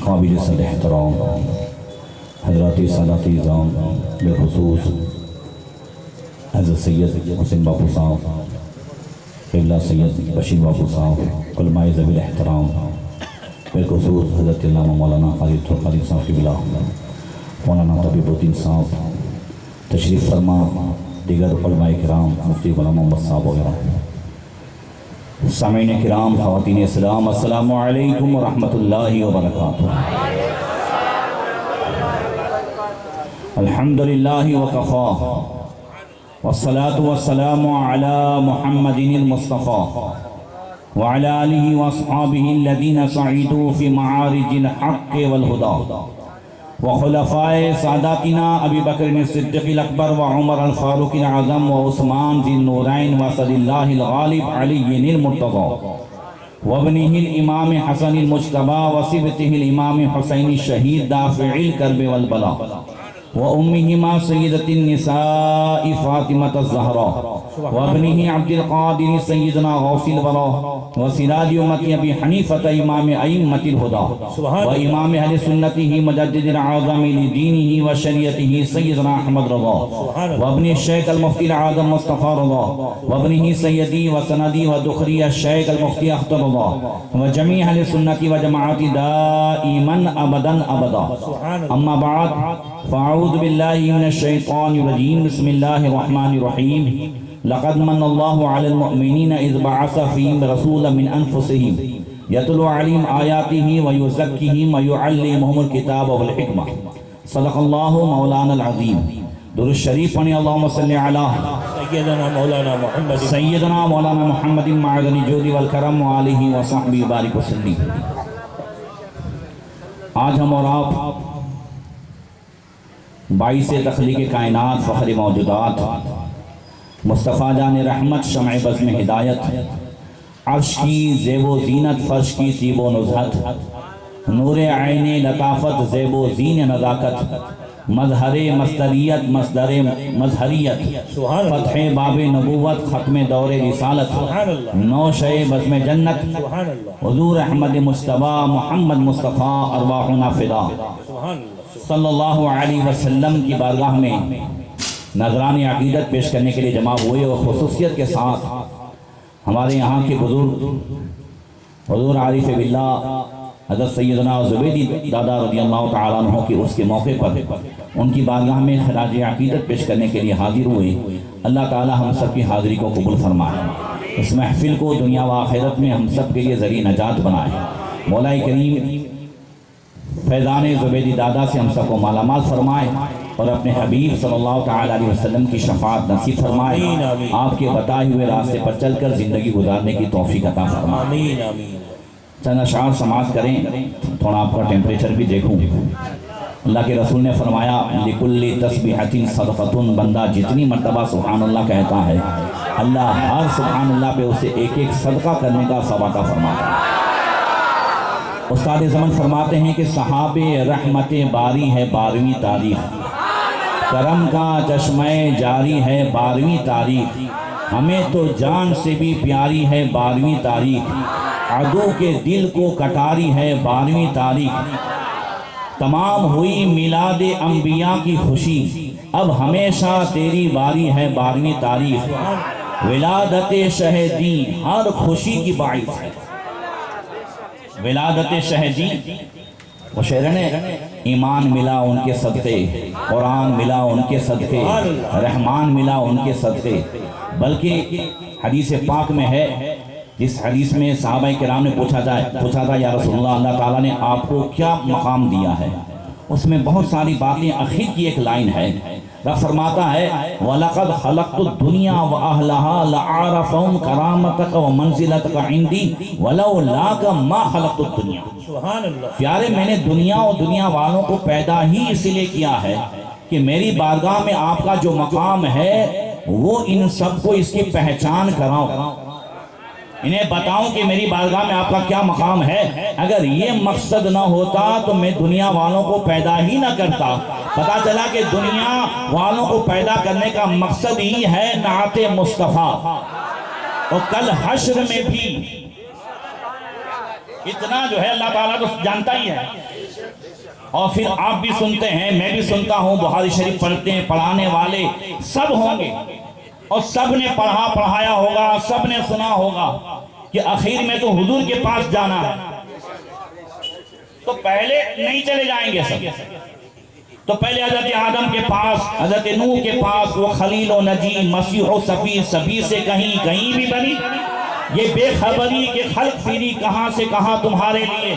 काबिल एहतराम हज़रात सादात इज़ाम बिलख़ुसूस हज़रत सैयद हुसैन बापू साहब, क़िबला सैयद बशीर बापू साहब, उलमाए ज़वील एहतराम बिलख़ुसूस हज़रत अल्लामा मौलाना खालिद साहब क़िबला, मौलाना तबीबुद्दीन साहब तशरीफ़ फरमा, दीगर उलमाए किराम, मुफ्ती ग़ुलाम मोहम्मद साहब वगैरह, सामीन किराम, ख़वातीन इस्लाम, अस्सलामु अलैकुम व रहमतुल्लाहि व बरकातुहू। अल्हम्दुलिल्लाहि व कफ़ा वस्सलातु वस्सलामु अला मुहम्मदिनिल मुस्तफ़ा व अला आलिहि व अस्हाबिहि अल्लज़ीना सईदू फ़ी मआरिजिल हक़्क़ि वल हुदा व खुलफ़ाए सादातिना अबी बकर सिद्दीक़िल अकबर व उमर अल फ़ारूक़िल आज़म व उस्मान ज़िन नूरैन व सदिल्लाहिल ग़ालिब अलीय्यिल मुर्तज़ा व इब्निहिल इमाम हसनिल मुज्तबा व सिबतिहिल इमाम हुसैन शहीद दाफ़िइल कर्ब वल बला व उम्मिहिमा सय्यदतिन निसाइ फ़ातिमत ज़हरा व इब्निहि अब्दुल क़ादिर सय्यदना गौसिल वरा व सिराज उम्मती अबी हनीफ़त इमाम अइम्मतिल हुदा व इमाम अहले सुन्नतिही मुजद्दिदिल आज़म लिदीनिही व शरीयतिही सय्यदना अहमद रज़ा व इब्न शेख अल मुफ्ती अल आज़म मुस्तफ़ा रज़ा व इब्निहि सय्यदी व सनदी व दुखरी शेख अल मुफ्ती अख्तर रज़ा व जमी अहले सुन्नति व जमाअती दाइमन अबदन अबदा। अम्मा बाद फ़अऊज़ु बिल्लाहि मिनश शैतानिर रजीम, बिस्मिल्लाहिर रहमानिर रहीम। लक़द मन्नल्लाहु अलल मुअमिनीना इज़ बअस फ़ीहिम रसूलन मिन अनफ़ुसिहिम यतलू अलैहिम आयातिही व युज़क्किहिम व युअल्लिमुहुमुल किताब वल हिकमा। सदक़ल्लाहु मौलाना अज़ीम। दुरूद शरीफ पढ़ें। अल्लाहुम्मा सल्लि अला सय्यदना मौलाना मुहम्मदिन मअदनी जोदी वल करम व आलिहि व सहबिहि बारिक वसल्लम। आज हम और आप 22 तख़लीक़ कायनात फ़ख़्र मौजूदात मुस्तफ़ा जान रहमत शमअ बज़्म हिदायत, अर्श की ज़ेबो ज़ीनत, फ़र्श की तीबो नुज़हत, नूरे आइने लताफ़त, ज़ेबो ज़ीन नज़ाकत, मज़हरे मस्तरियत, मसदरे मज़हरियत, फ़त्हे बाबे नबूवत, ख़त्मे दौरे रिसालत, नौशे बज़्म जन्नत, हुज़ूर अहमद मुज्तबा मुहम्मद मुस्तफ़ा अरवाहुना फ़िदा सल्लल्लाहु अलैहि वसल्लम की बारगाह में नज़राने अक़ीदत पेश करने के लिए जमा हुए और ख़ुसूसियत के साथ हमारे यहाँ के बुज़ुर्ग हुज़ूर आरिफ़ बिल्लाह हज़रत सैयदना ज़ुबैदी दादा रज़ियल्लाहु तआला अन्हु के उसके मौके पर उनकी बारगाह में ख़राज अक़ीदत पेश करने के लिए हाज़िर हुए। अल्लाह ताला हम सब की हाज़िरी को कबूल फरमाए, इस महफ़िल को दुनिया व आख़िरत में हम सब के लिए ज़रिए नजात बनाए। मौला करीम फैज़ान ज़ुबैदी दादा से हम सबको मालामाल फरमाए और अपने हबीब सल्लल्लाहु तआला अलैहि वसल्लम की शफ़ाअत नसीब फरमाए। आपके बताए हुए रास्ते पर चलकर ज़िंदगी गुजारने की तौफ़ीक़ अता फरमाए। चंद अशआर समाअत करें, थोड़ा आपका टेम्परेचर भी देखूं। अल्लाह के रसूल ने फरमाया, लिकुल्लि तस्बीहतिन सदक़तुन, बंदा जितनी मरतबा सुब्हानअल्लाह कहता है अल्लाह हर सुब्हानअल्लाह पे उसे एक एक सदका करने का सवाब अता फरमाता है। उस्ताद ज़मान फरमाते हैं कि सहाबे रहमते बारी है 12वीं तारीख, करम का चश्मे जारी है 12वीं तारीख, हमें तो जान से भी प्यारी है 12वीं तारीख, अदू के दिल को कटारी है 12वीं तारीख, तमाम हुई मिलादे अंबिया की खुशी, अब हमेशा तेरी बारी है 12वीं तारीख, विलादते शहदी हर खुशी की बाइस है। विलादते शहदी वो शेर ने, ईमान मिला उनके सदक़े, कुरान मिला उनके सदक़े, रहमान मिला उनके सदक़े। बल्कि हदीस पाक में है, जिस हदीस में सहाबा किराम ने पूछा था या रसूलल्लाह, अल्लाह ताला ने आपको क्या मकाम दिया है, उसमें बहुत सारी बातें। आखिर की एक लाइन है, रब फरमाता है, वलक़द खलक़तुद दुनिया व अहलहा लअरफ़हुम करामतक व मंज़िलतक इंदी वलौलाक मा खलक़तुद दुनिया। सुभान अल्लाह। प्यारे, मैंने दुनिया और दुनिया वालों को पैदा ही इसलिए किया है कि मेरी बारगाह में आपका जो मकाम है वो इन सबको इसकी पहचान कराऊं, इन्हें बताऊं कि मेरी बारगाह में आपका क्या मकाम है। अगर ये मकसद ना होता तो मैं दुनिया वालों को पैदा ही ना करता। पता चला कि दुनिया वालों को पैदा करने का मकसद ही है नाते मुस्तफ़ा। और कल हश्र में भी इतना जो है अल्लाह ताला तो जानता ही है। और फिर आप भी सुनते हैं, मैं भी सुनता हूँ, बुखारी शरीफ पढ़ते हैं, पढ़ाने वाले सब होंगे और सब ने पढ़ाया होगा, सब ने सुना होगा कि आखिर में तो हुजूर के पास जाना है। तो पहले नहीं चले जाएंगे सब, तो पहले हजरत आदम के पास, हजरत नूह के पास, वो खलील व नजी मसीह व सफी, सभी से कहीं भी बनी ये बेखबरी के खल्क फिरी कहां से कहां तुम्हारे लिए।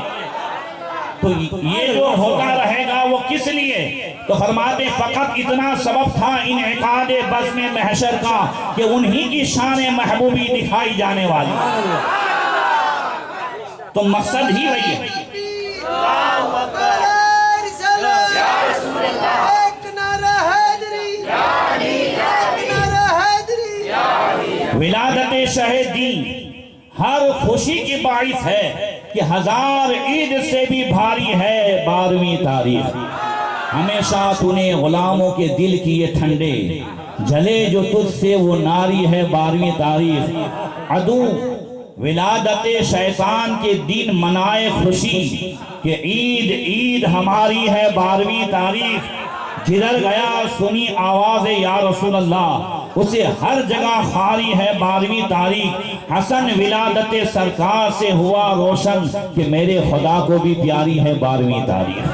तो ये जो होता रहेगा वो किस लिए? तो फरमाते फकत इतना सबब था इनइकाद बज़्म महशर का कि उन्हीं की शान महबूबी दिखाई जाने वाली। तो मकसद ही वही है। विलादत शहीदी हर खुशी की बाइस है कि हजार ईद से भी भारी है 12वीं तारीख। हमेशा तूने गुलामों के दिल किए ठंडे, जले जो तुझसे वो नारी है 12वीं तारीख। अदू विलादत शैतान के दिन मनाए खुशी कि ईद ईद हमारी है 12वीं तारीख। जिधर गया सुनी आवाज़ या रसूल अल्लाह, उसे हर जगह खारी है 12वीं तारीख। हसन विलादत सरकार से हुआ रोशन कि मेरे खुदा को भी प्यारी है 12वीं तारीख।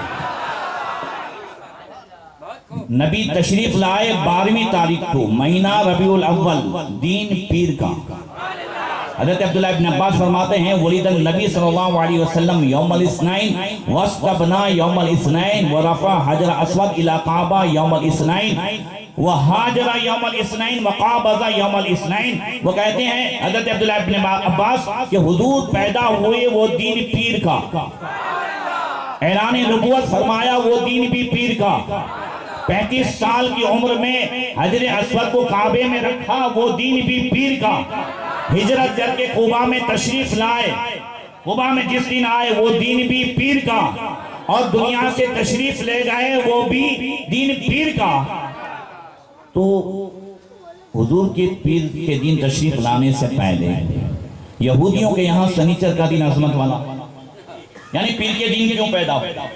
नबी तशरीफ लाए 12वीं तारीख को, महीना रबीउल अव्वल, दीन पीर का। हज़रत अब्दुल्लाह इब्न अब्बास फरमाते हैं वलीदन नबी सल्लल्लाहु अलैहि वसल्लम यौमल इस्नाइन वस्तबना यौमल इस्नाइन व रफ़ा हजर अस्वद इला काबा यौमल इस्नाइन व हाजरा यौमल इस्नाइन व काबज़ा यौमल इस्नाइन। वो कहते हैं हज़रत अब्दुल्लाह इब्न अब्बास कि हुजूर पैदा हुए वो दिन पीर का, ऐलान नबुव्वत फरमाया वो दिन भी पीर का। 35 साल की उम्र में हजर अस्वद को काबे में रखा वो दिन भी पीर का। हिजरत करके कुबा में तशरीफ लाए, कुबा में जिस दिन आए वो दिन भी पीर का, और दुनिया से तशरीफ ले गए वो भी दिन पीर का। तो हुजूर के पीर के दिन तशरीफ लाने से पहले यहूदियों के यहाँ शनिचर का दिन अजमत वाला, यानी पीर के दिन क्यों पैदा हुआ।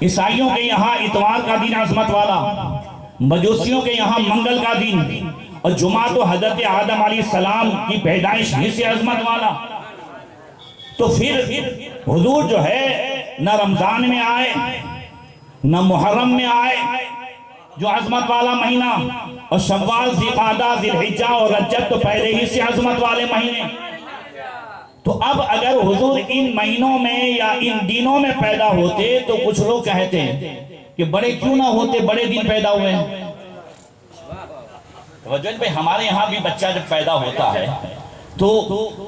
ईसाइयों के यहाँ इतवार का दिन अजमत वाला, मजूसियों के यहाँ मंगल का दिन, और जुमा तो हजरत आदम अलैहिस्सलाम की पैदाइश ही से अजमत वाला। तो फिर हुजूर जो है न रमजान में आए न मुहर्रम में आए जो अजमत वाला महीना, और शव्वाल, ज़िलक़ादा, ज़िलहिज्जा और रजब तो पहले ही से अजमत वाले महीने। तो अब अगर हुजूर इन महीनों में या इन दिनों में पैदा होते तो कुछ लोग कहते हैं कि बड़े क्यों ना होते, बड़े दिन पैदा हुए हैं। भाई हमारे यहाँ भी बच्चा जब पैदा होता है तो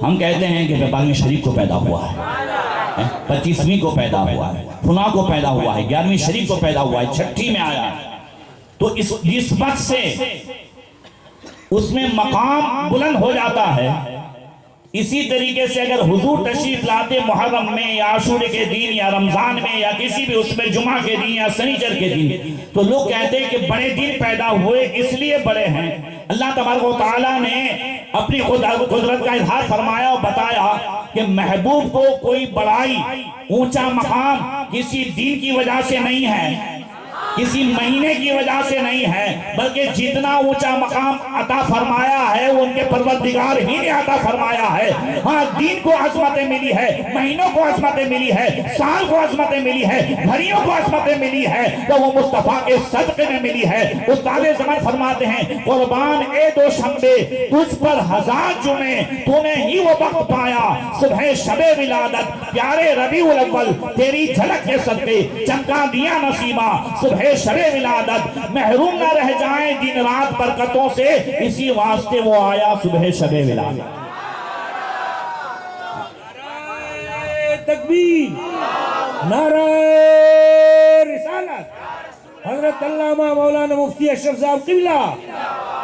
हम कहते हैं कि 12वीं शरीफ को पैदा हुआ है, 25वीं को पैदा हुआ है, फुला को पैदा हुआ है, 11वीं शरीफ को पैदा हुआ है, 6ठी में आया है। तो इस निस्बत से उसमें मकाम बुलंद हो जाता है। इसी तरीके से अगर हुजूर तशरीफ लाते मुहर्रम में या आशूरे के दिन या रमजान में या किसी भी उसमें जुमा के दिन या शनिचर के दिन, तो लोग कहते हैं कि बड़े दिन पैदा हुए इसलिए बड़े हैं। अल्लाह तबारक व तआला ने अपनी कुदरत का इजहार फरमाया और बताया कि महबूब को कोई बड़ाई, ऊंचा मकाम किसी दिन की वजह से नहीं है, किसी महीने की वजह से नहीं है, बल्कि जितना ऊंचा मकाम अता फरमाया है वो उनके परवरदिगार ही ने अता फरमाया है। हाँ, दिन को अज़मतें मिली है, महीनों को अज़मतें मिली है, साल को अज़मतें मिली है, घड़ियों को अज़मतें मिली है, तो वो मुस्तफा के सदक़े में मिली है। उस्ताद ज़मान फरमाते हैं कुर्बान ए दो शंबे तुझ पर 1000 जुमे, तूने ही वो वक्त पाया सुबह शबे विलादत, प्यारे रबीउल अव्वल तेरी झलक के सदक़े चमका दिया नसीमा सुबह शबे विलादत, महरूम ना रह जाए दिन रात बरकतों से, इसी वास्ते वो आया सुबह शबे विलादत। तकबीर, नारे रिसालत। हजरत अल्लामा मौलाना मुफ्ती अशरफ साहब क़िबला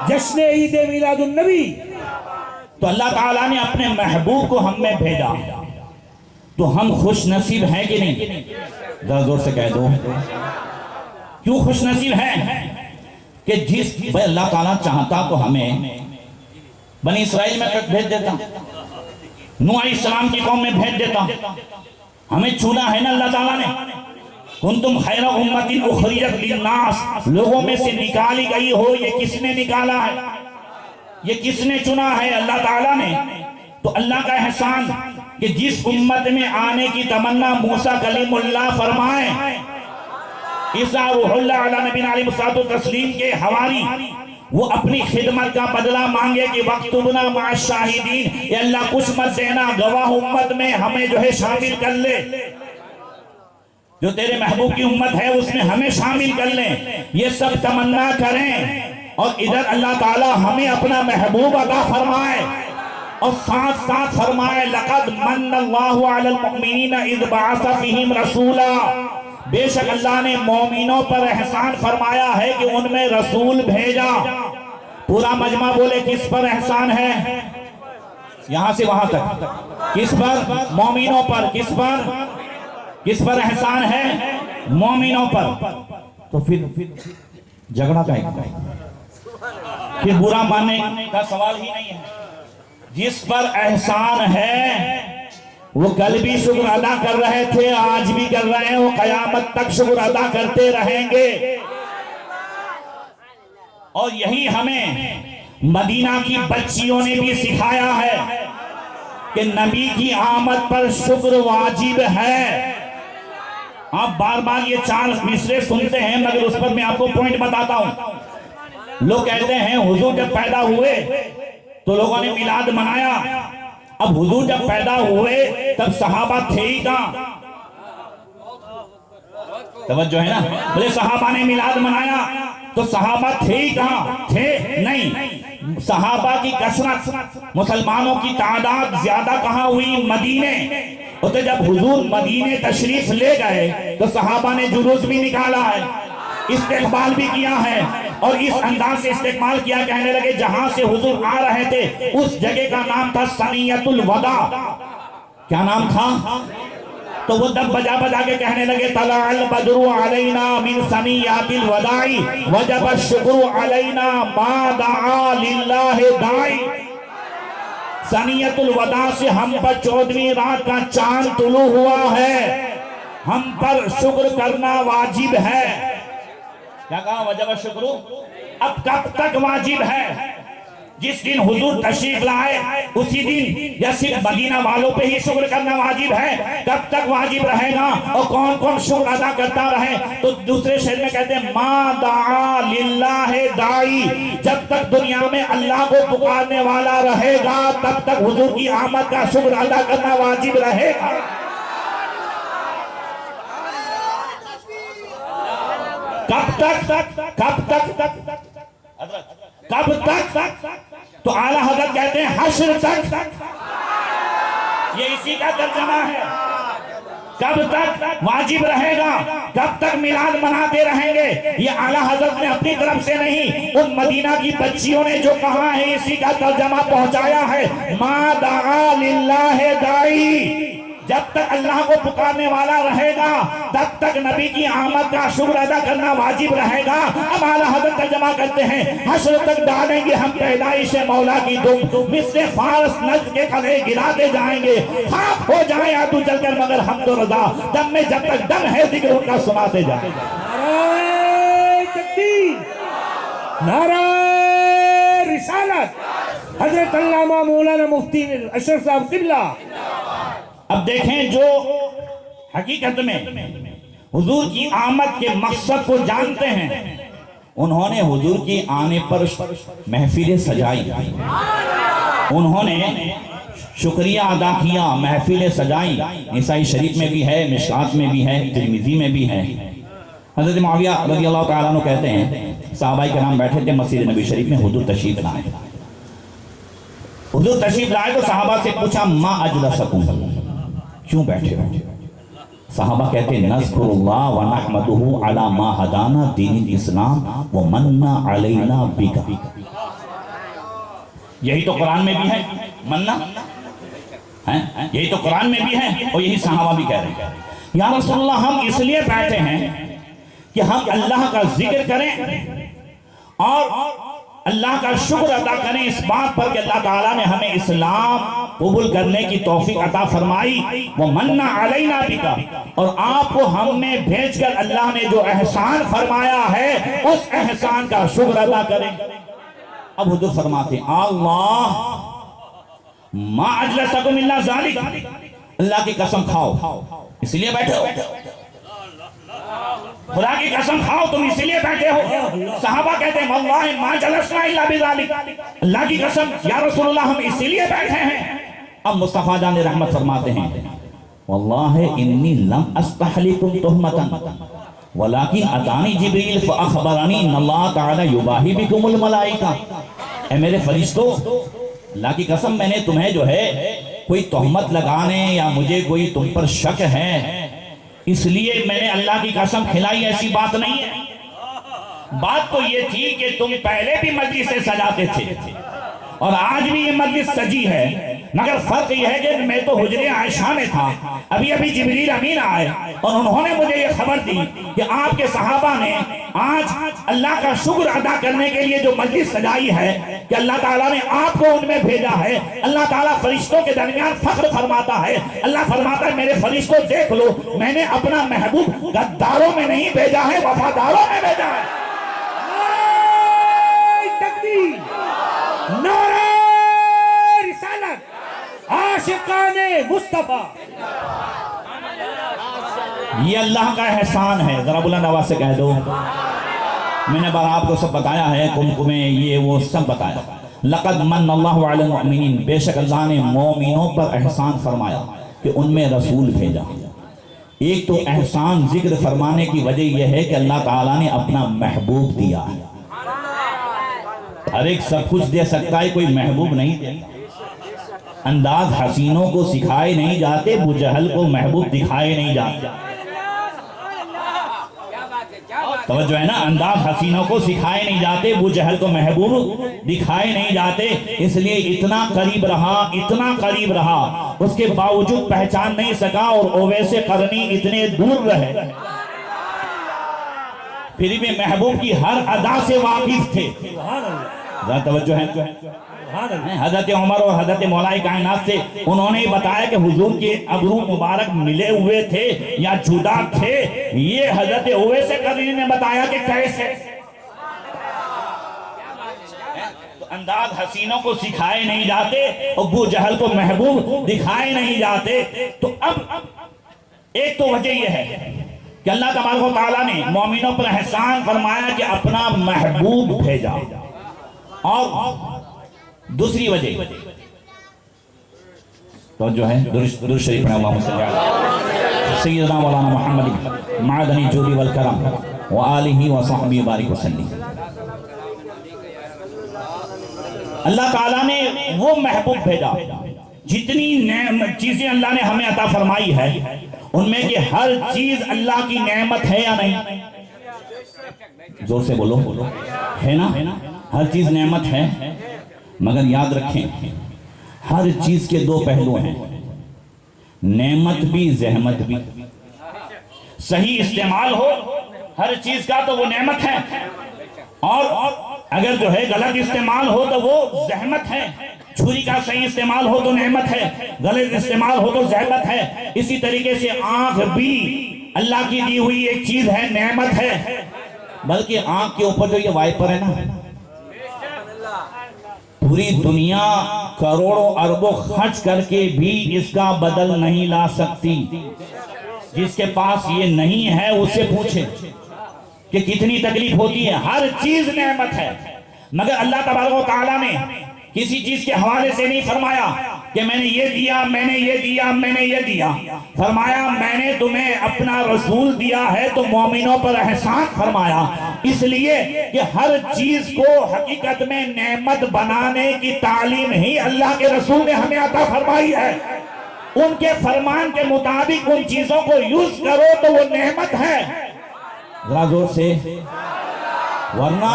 जश्न ईद मिलादुन नबी। तो अल्लाह ताला ने अपने महबूब को हम में भेजा, तो हम खुश नसीब हैं कि नहीं? जरा जोर से कह दो, क्यों खुश नसीब है कि जिस भाई अल्लाह ताला चाहता तो हमें बनी इस्राइल में भेज देता, नूह अलैहिस्सलाम की कौम में भेज देता। हमें चुना है ना अल्लाह ताला ने, कुंतुम खैरा उम्मतिन उखरिजत लिन्नास, लोगों में से निकाली गई हो। ये किसने निकाला है? ये किसने चुना है? अल्लाह ताला ने। तो अल्लाह का एहसान कि जिस उम्मत में आने की तमन्ना मूसा कलीमुल्लाह फरमाए, ईसा रूहुल्लाह अला नबीना अलैहि तस्लीम के हवारी, वो अपनी खिदमत का बदला मांगे कि वक्तुबना मा शाहिदीन, ये अल्लाह कुछ मत देना, गवाह उम्मत में हमें जो है शामिल कर ले, जो तेरे महबूब की उम्मत है उसमें हमें शामिल कर ले। ये सब तमन्ना करें और इधर अल्लाह ताला हमें अपना महबूब अता फरमाए और साथ साथ फरमाए लक़द मन्नल्लाहु अलल मुमिनीना इज़ बअसा फ़ीहिम रसूला, बेशक अल्लाह ने मोमिनों पर एहसान फरमाया है कि उनमें रसूल भेजा। पूरा मजमा बोले किस पर एहसान है? यहां से वहां तक किस पर? मोमिनों पर। किस पर एहसान है? मोमिनों पर। तो फिर झगड़ा का फिर बुरा मानने का सवाल ही नहीं है। जिस पर एहसान है वो कल भी शुक्र अदा कर रहे थे, आज भी कर रहे हैं, वो कयामत तक शुक्र अदा करते रहेंगे। और यही हमें मदीना की बच्चियों ने भी सिखाया है कि नबी की आमद पर शुक्र वाजिब है। आप बार बार ये 4 मिसरे सुनते हैं, मगर उस पर मैं आपको पॉइंट बताता हूं। लोग कहते हैं हुजूर जब पैदा हुए तो लोगों ने मिलाद मनाया। अब हुजूर जब पैदा हुए तब सहाबा थे ही कहां? तवज्जो है ना? बोले सहाबा ने मिलाद मनाया तो सहाबा थे ही कहां? थे नहीं। सहाबा की कसरत, मुसलमानों की तादाद ज्यादा कहां हुई? मदीने। तो जब हुजूर मदीने तशरीफ ले गए तो सहाबा ने जुलूस भी निकाला है, इस्तेकबाल भी किया है और इस अंदाज से इस्तेकबाल किया, कहने लगे जहां से हुजूर आ रहे थे उस जगह का नाम था सनियतुल वदा। क्या नाम था? तो वो दब बजा बजा के कहने लगे तलाअल बद्रु अलैना मिन सनियातिल वदाई वजब शुक्र अलैना मा दआ लिल्लाहि दाई। सनियतुल वदा से हम पर 14वीं रात का चांद तुलू हुआ है, हम पर शुक्र करना वाजिब है। क्या कहा? वजब शुक्र। अब कब तक वाजिब है? जिस दिन हुजूर तशरीफ लाए उसी दिन, या सिर्फ मदीना वालों पे ही शुक्र करना वाजिब है? कब तक वाजिब रहेगा और कौन कौन शुक्र अदा करता रहे? तो दूसरे शेर में कहते हैं मा दआ लिल्लाहि दाई, जब तक दुनिया में अल्लाह को पुकारने वाला रहेगा तब तक हुजूर की आमद का शुक्र अदा करना वाजिब रहेगा। कब तक? तो आला हज़रत कहते हैं हश्र तक। ये इसी का तर्जमा है। कब तक वाजिब रहेगा? कब तक मिलाद मनाते रहेंगे? ये आला हज़रत ने अपनी तरफ से नहीं, उन मदीना की बच्चियों ने जो कहा है इसी का तर्जमा पहुंचाया है। मा दआ लिल्लाहि दाई, जब तक अल्लाह को पुकारने वाला रहेगा तब तक नबी की आमद का शुक्र अदा करना वाजिब रहेगा। अब आला हज़रत तर्जमा करते हैं हश्र तक डालेंगे हम पैदाइश मौला की दुम, मिस्र फारस नज़्द के कले गिराते जाएंगे, खाक हो जाए आदू जलकर मगर हम तो रज़ा, दम में जब तक दम है जिक्र उनका सुनाते जाए। नारे तकबीर, नारे रिसालत, हज़रत अल्लामा मौलाना मुफ्ती अशरफ साहब क़िबला। अब देखें जो हकीकत में हुजूर की आमद के मकसद को जानते हैं, उन्होंने हुजूर के आने पर महफिलें सजाई, उन्होंने शुक्रिया अदा किया, महफिलें सजाई। निसाई शरीफ में भी है, मिशकात में भी है, तिरमिज़ी में भी है। हज़रत मुआविया रज़ियल्लाहु तआला अन्हु कहते हैं सहाबाए किराम बैठे थे मस्जिद नबी शरीफ में, हुजूर तशरीफ लाए। हुजूर तशरीफ लाए तो सहाबा से पूछा मा अजलसकुम, क्यों बैठे हो? सहाबा कहते नज़्कुरुल्लाह व नहमदुहु अला मा हदाना दीनिल इस्लाम व मन्ना अलैना बिका। यही तो कुरान में भी है, मन्ना है, यही तो कुरान में भी है और यही सहाबा भी कह रहे हैं। या रसूलल्लाह, हम इसलिए बैठे हैं कि हम अल्लाह का जिक्र करें और अल्लाह का शुक्र अदा करें इस बात पर कि अल्लाह ताला ने हमें इस्लाम कबूल करने की तौफीक अता फरमाई। वो मन्ना अलैना बिका, और आपको हमने भेजकर अल्लाह ने जो एहसान फरमाया है उस एहसान का शुक्र अदा करें। अब हुजूर फरमाते अल्लाह मा अजलसकुम इल्ला ज़ालिक, अल्लाह की कसम खाओ इसलिए बैठे हो, खुदा की कसम खाओ तुम इसलिए बैठे हो। सहाबा कहते हैं वल्लाहि मा जलसना इल्ला बिज़ालिक, अल्लाह की कसम या रसूलुल्लाह हम इसीलिए बैठे हैं। अब मुस्तफा जान रहमत फरमाते हैं वल्लाहि इन्नी लम अस्तहलिकुम तुहमतन वलाकिन अतानी जिब्रील फअखबरनी अल्लाह तआला युबाही बिकुमुल मलाइका। ए मेरे फरिश्तों, अल्लाह की कसम मैंने तुम्हें जो है कोई तोहमत लगाने या मुझे कोई तुम पर शक है इसलिए मैंने अल्लाह की कसम खिलाई, ऐसी बात नहीं है। बात तो ये थी कि तुम पहले भी मजलिस से सजाते थे और आज भी ये मजलिस सजी है, मगर फर्क यह है कि मैं तो हुजरे आयशा में था, अभी अभी जिब्रील अमीन आए और उन्होंने मुझे ये खबर दी कि आपके सहाबा ने आज अल्लाह का शुक्र अदा करने के लिए जो मजलिस सजाई है कि अल्लाह ताला ने आपको उनमें भेजा है। अल्लाह ताला फरिश्तों के दरमियान फख्र फरमाता है, अल्लाह फरमाता है मेरे फरिश्तों देख लो मैंने अपना महबूब गद्दारों में नहीं भेजा है, वफादारों में भेजा है। नारे रिसालत, आशिकाने मुस्तफा, ये अल्लाह का एहसान है। जरा बुलंद आवाज से कह दो। मैंने बार आपको सब बताया है, कुमकुमे ये वो सब बताया। लक़द मन्नल्लाहु अलल मुअमिनीन, बेशक अल्लाह ने मोमिनों पर एहसान फरमाया कि उनमें रसूल भेजा। एक तो एहसान जिक्र फरमाने की वजह यह है कि अल्लाह ताला ने अपना महबूब दिया है। हर एक सब कुछ दे सकता है, कोई महबूब नहीं दे। अंदाज हसीनों को सिखाए नहीं जाते, बुजहल को महबूब दिखाए नहीं जाते। तवज्जो है ना, अंदाज हसीनों को सिखाए नहीं जाते, बुजहल को महबूब दिखाए नहीं जाते। इसलिए इतना करीब रहा, इतना करीब रहा, उसके बावजूद पहचान नहीं सका और ओवैसे करनी इतने दूर रहे, फिर भी महबूब की हर अदा से वाकिफ थे। तवज्जो है। हजरत उमर और हजरत मौलाई कायनात से उन्होंने बताया कि हुजूर के अबरू मुबारक मिले हुए थे या जुदा थे। ये हजरत उवैस करनी ने बताया कि कैसे। तो अंदाज हसीनों को सिखाए नहीं जाते और अबू जहल को महबूब दिखाए नहीं जाते। तो अब एक तो वजह यह है कि अल्लाह तबारक व तआला ने मोमिनों पर एहसान फरमाया कि अपना महबूब भेजा, और दूसरी वजह तो जो है दुरूद शरीफ पढ़ा, अल्लाहुम्मा सल्ली अला सय्यिदना मौलाना मुहम्मद मादनी जूदी वल करम व आलिहि व सहबी बारिक वसल्लम। अल्लाह ताला ने वो महबूब भेजा, जितनी चीजें अल्लाह ने हमें अता फरमाई है उनमें कि हर चीज अल्लाह की नेमत है या नहीं? जोर से बोलो, है ना? हर चीज नेमत है, मगर याद रखें हर चीज के दो पहलू हैं, नेमत भी जहमत भी। सही इस्तेमाल हो हर चीज का तो वो नेमत है, और अगर जो है गलत इस्तेमाल हो तो वो जहमत है। छुरी का सही इस्तेमाल हो तो नेमत है, गलत इस्तेमाल हो तो जहमत है। इसी तरीके से आंख भी अल्लाह की दी हुई एक चीज है, नेमत है। बल्कि आंख के ऊपर जो ये वाइपर है ना, पूरी दुनिया करोड़ों अरबों खर्च करके भी इसका बदल नहीं ला सकती। जिसके पास ये नहीं है उससे पूछे कि कितनी तकलीफ होती है। हर चीज नेमत है, मगर अल्लाह तबारक व तआला ने किसी चीज के हवाले से नहीं फरमाया कि मैंने ये दिया, मैंने ये दिया, मैंने ये दिया। फरमाया मैंने तुम्हें अपना रसूल दिया है तो मोमिनों पर एहसान फरमाया, इसलिए कि हर चीज को हकीकत में नेमत बनाने की तालीम ही अल्लाह के रसूल ने हमें अता फरमाई है। उनके फरमान के मुताबिक उन चीजों को यूज करो तो वो नेमत है। जरा जोर से, वरना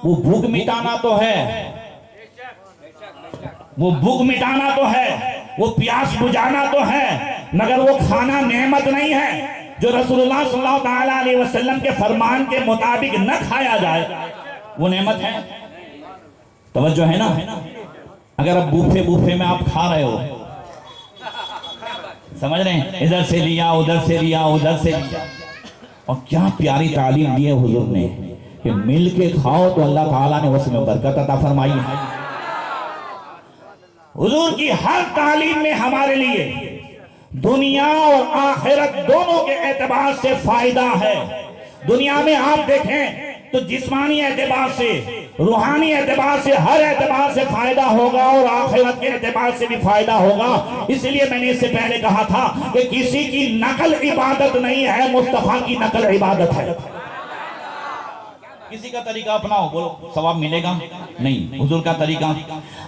वो भूख मिटाना तो है, वो भूख मिटाना तो है, वो प्यास बुझाना तो है, मगर वो खाना नेमत नहीं है। जो रसूलुल्लाह सल्लल्लाहु अलैहि वसल्लम के फरमान के मुताबिक न खाया जाए वो नेमत है। तवज्जो है ना? अगर अब बूफे बूफे में आप खा रहे हो, समझ रहे हैं, इधर से लिया उधर से लिया उधर से लिया, और क्या प्यारी तालीम दी है हुजूर ने कि मिल के खाओ तो अल्लाह ताला ने उसमें बरकत अता फरमाई है। हुजूर की हर तालीम में हमारे लिए दुनिया और आखिरत दोनों के एतबार से फायदा है। दुनिया में आप देखें तो जिस्मानी एतबार से, रूहानी एतबार से, हर एतबार से फायदा होगा और आखिरत के एतबार से भी फायदा होगा। इसलिए मैंने इससे पहले कहा था कि किसी की नकल इबादत नहीं है, मुस्तफा की नकल इबादत है। किसी का तरीका अपनाओ, बोलो सवाब मिलेगा नहीं, हुजूर का तरीका।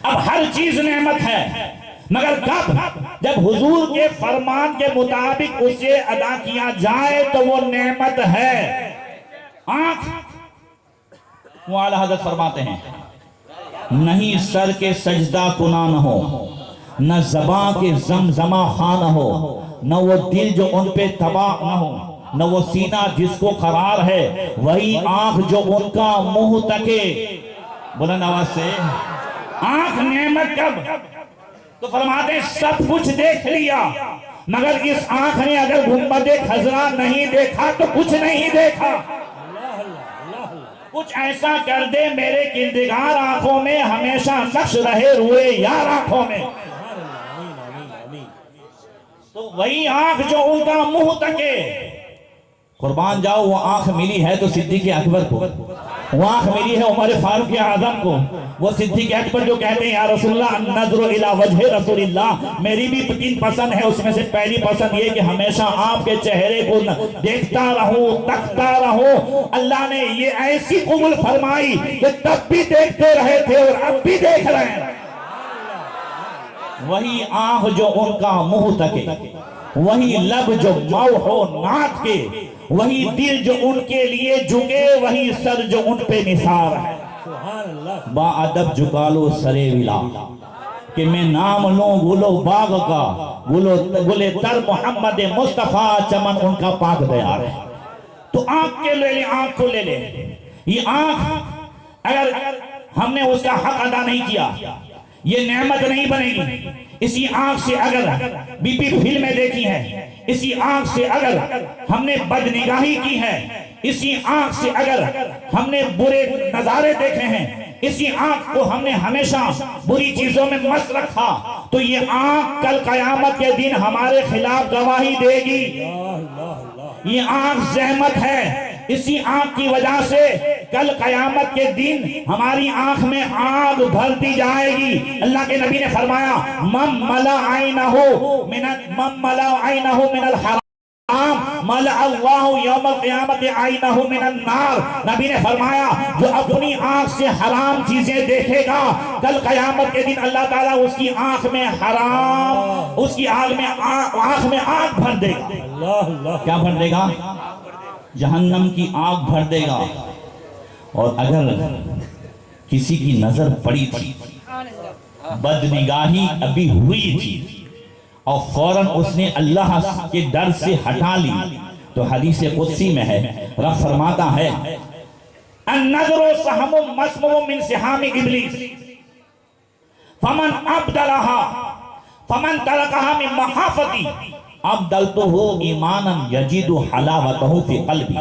अब हर चीज नेमत है, मगर कब? जब हुजूर के फरमान के मुताबिक उसे अदा किया जाए तो वो नेमत है। आंख, वो आला हज़रत फरमाते हैं, नहीं सर के सजदा कुना न हो, न ज़बां के जमजमा खान हो, न वो दिल जो उन पे तबाह न हो, न वो सीना जिसको करार है, वही आंख जो उनका मुंह तके। बुलंद आवाज से, आंख नेमत कब? तो फरमाते सब कुछ देख लिया, मगर इस आंख ने अगर गुंबदे खजरा नहीं देखा तो कुछ नहीं देखा। कुछ ऐसा कर दे मेरे किरदार आंखों में हमेशा नक्श रहे रुए यार आंखों में, तो वही आंख जो उनका मुंह तके। कुर्बान जाओ, वो आंख मिली है तो सिद्दीक़ अकबर को, वो आंख मिली है उमर फारूक आजम को। वो सिद्दीक़ अकबर जो कहते हैं या रसूलल्लाह नज़्र इला वजह रसूलिल्लाह, मेरी भी 3 पसंद है, उसमें से पहली पसंद ये कि हमेशा आपके चेहरे को देखता रहूं, तकता रहूं। अल्लाह ने ये ऐसी कबूल फरमाई कि तब भी देखते रहे थे और अब भी देख रहे हैं। वही आंख जो उनका मुंह तके, वही लब जो मऊ हो नाथ के, वही दिल जो उनके लिए झुके, वही सर जो उन पे निसार है। बाअदब झुका लो सरे विला कि मैं नाम लूं गुलो बाग का, गुले तर मोहम्मद मुस्तफा चमन उनका पाक दयार है। तो आंख के ले ले, आंख को ले ले। ये आंख अगर हमने उसका हक अदा नहीं किया, ये नेमत नहीं बनेगी। इसी आंख से अगर बीपी फिल्में देखी हैं, इसी आंख से अगर हमने बदनिगाही की है, इसी आंख से अगर हमने बुरे नजारे देखे हैं, इसी आंख को हमने हमेशा बुरी चीजों में मस्त रखा, तो ये आंख कल कयामत के दिन हमारे खिलाफ गवाही देगी। ये आंख ज़हमत है, इसी आंख की वजह से कल कयामत के दिन हमारी आंख में आग भर दी जाएगी। अल्लाह के नबी ने फरमाया मम मला आइनहु मिनल हराम मला अल्लाहु यौमल क़ियामत आइनहु मिनन नार। नबी ने फरमाया जो अपनी आंख से हराम चीजें देखेगा, कल कयामत के दिन अल्लाह ताला उसकी आंख में हराम, उसकी आंख में आग भर देगा। क्या भर देगा? जहन्नम की आग भर देगा। और अगर किसी की नजर पड़ी थी, बदनिगाही अभी हुई थी और फौरन उसने अल्लाह के डर से हटा ली, तो हदीस कुदसी में है, रब फरमाता है अन्नज़रु सहमुम मस्मुम मिन सिहामी इब्लीस फमन अब्दलहा फमन तरकहा मिन मखाफती अब्दलतुहु ईमानन यजिदु हलावतहु फी क़ल्बी।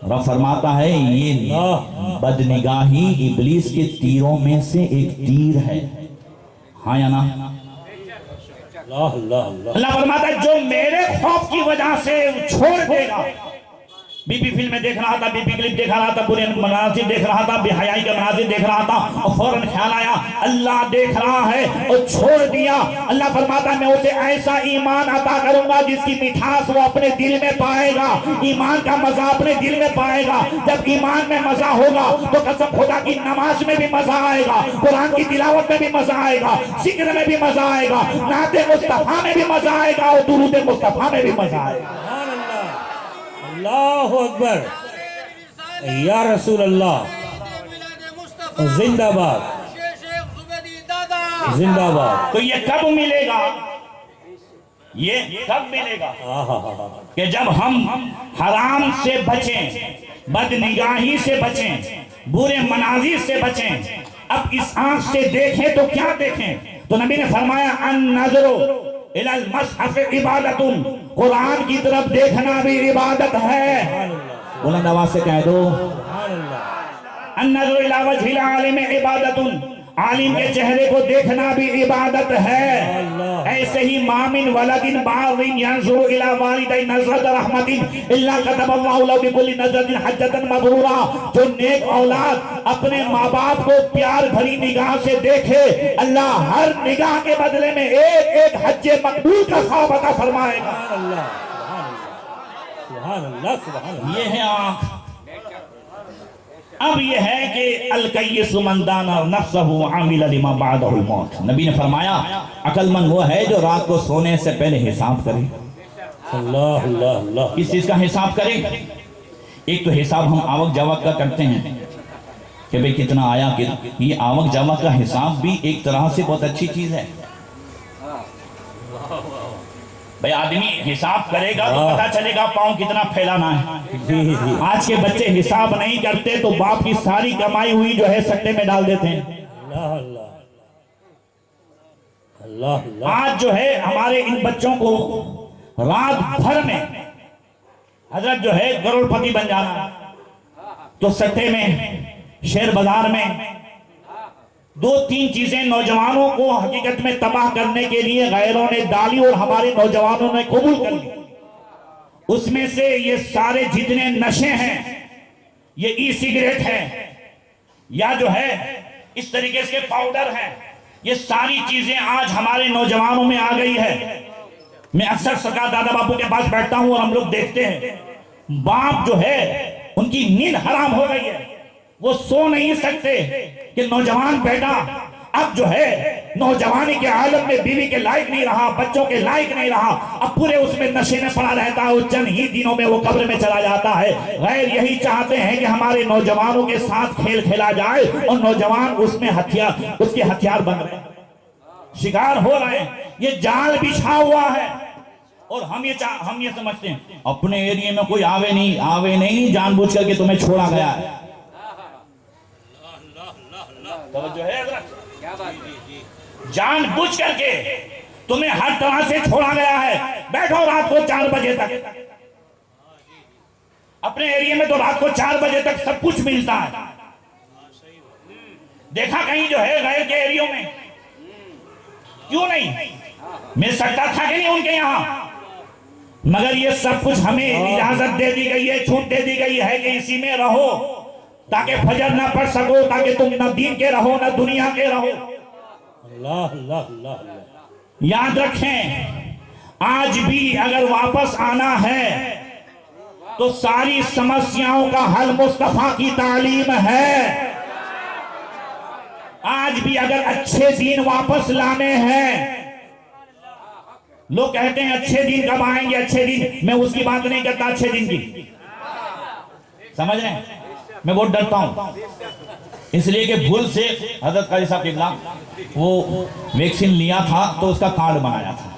रब फरमाता है ये बदनिगाही इब्लीस के तीरों में से एक तीर है। हाँ या ना? अल्लाह फरमाता है जो मेरे खौफ की वजह से छोड़ देगा। बीबी फिल्म देख रहा था, बीबी क्लिप देख रहा था, बुरे मनाजिर देख रहा था, बेहयाई के मनाजिर देख रहा था, और फौरन ख्याल आया अल्लाह देख रहा है और छोड़ दिया। अल्लाह फरमाता मैं उसे ऐसा ईमान अता करूंगा जिसकी मिठास वो अपने दिल में पाएगा, ईमान का मजा अपने दिल में पाएगा। जब ईमान में मजा होगा तो कसम खुदा की नमाज में भी मजा आएगा, कुरान की तिलावत में भी मजा आएगा, जिक्र में भी मजा आएगा, नाते मुस्तफा में भी मजा आएगा और दुरूद मुस्तफा में भी मजा आएगा। अल्लाहु अकबर, या रसूल अल्लाह, जिंदाबाद जिंदाबाद। तो ये कब मिलेगा? ये कब मिलेगा? कि जब हम हराम से बचें, बदनिगाही से बचें, बुरे मनाजिर से बचें। अब इस आंख से देखें तो क्या देखें? तो नबी ने फरमाया अन नजरो इलल मसहफ इबादतुन, कुरान की तरफ देखना भी इबादत है। बुलंद आवाज से कह दो अन नजरो इला वजहिल आलिम इबादतुन, आलिम के चेहरे को देखना भी इबादत है। ऐसे ही मामिन वलदिन बागिन यंजुरु इला वालिदैन नज़रत रहमतिन इल्ला कतबल्लाहु लहु बिकुल्ली नज़रतिन हज्जतन मबरूरा, जो नेक औलाद अपने माँ बाप को प्यार भरी निगाह से देखे, अल्लाह हर निगाह के बदले में एक एक हज्जे मकबूल का सवाब अता फरमाएगा। ये है आँख। अब यह है कि अल-कय्यिस मन दाना नफ्सहु व अमिल लिमा बअदहुल मौत। नबी ने फरमाया अक्लमंद वो है जो रात को सोने से पहले हिसाब करे। अल्लाह अल्लाह अल्लाह। किस चीज का हिसाब करे? एक तो हिसाब हम आवक जावक का करते हैं कि भाई कितना आया, कि ये आवक जावक का हिसाब भी एक तरह से बहुत अच्छी चीज है। भाई आदमी हिसाब करेगा तो पता चलेगा पाँव कितना फैलाना है। आज के बच्चे हिसाब नहीं करते तो बाप की सारी कमाई हुई जो है सट्टे में डाल देते हैं। आज जो है हमारे इन बच्चों को रात भर में हजरत जो है करोड़पति बन जाना, तो सट्टे में, शेयर बाजार में, दो तीन चीजें नौजवानों को हकीकत में तबाह करने के लिए गैरों ने डाली और हमारे नौजवानों ने कबूल कर ली। उसमें से ये सारे जितने नशे हैं, ये ई सिगरेट है या जो है इस तरीके से पाउडर है, ये सारी चीजें आज हमारे नौजवानों में आ गई है। मैं अक्सर सरकार दादा बापू के पास बैठता हूं और हम लोग देखते हैं बाप जो है उनकी नींद हराम हो गई है, वो सो नहीं सकते कि नौजवान बेटा अब जो है नौजवानी के आलम में बीवी के लायक नहीं रहा, बच्चों के लायक नहीं रहा, अब पूरे उसमें नशे में पड़ा रहता है, चंद ही दिनों में वो कब्र में चला जाता है। गैर यही चाहते हैं कि हमारे नौजवानों के साथ खेल खेला जाए और नौजवान उसमें हथियार, उसके हथियार बन रहे, शिकार हो रहे हैं। ये जाल बिछा हुआ है और हम ये समझते हैं अपने एरिया में कोई आवे नहीं, जानबूझ करके तुम्हें छोड़ा गया है। तो जो है जानबूझ करके तुम्हें हर तरह से छोड़ा गया है। बैठो रात को 4 बजे तक, अपने एरिया में तो रात को 4 बजे तक सब कुछ मिलता है। देखा कहीं जो है गैर के एरिया में? क्यों नहीं मिल सकता था कि नहीं उनके यहां? मगर ये सब कुछ हमें इजाजत दे दी गई है, छूट दे दी गई है कि इसी में रहो ताकि फजर ना पढ़ सको, ताकि तुम न दीन के रहो न दुनिया के रहो। अल्लाह अल्लाह अल्लाह। याद रखें आज भी अगर वापस आना है तो सारी समस्याओं का हल मुस्तफा की तालीम है। आज भी अगर अच्छे दिन वापस लाने हैं, लोग कहते हैं अच्छे दिन कब आएंगे, अच्छे दिन, मैं उसकी बात नहीं करता, अच्छे दिन की समझ रहे हैं? मैं बहुत डरता हूं इसलिए कि भूल से हजरत काजी साहब किबला वो वैक्सीन लिया था तो उसका कार्ड बनाया था।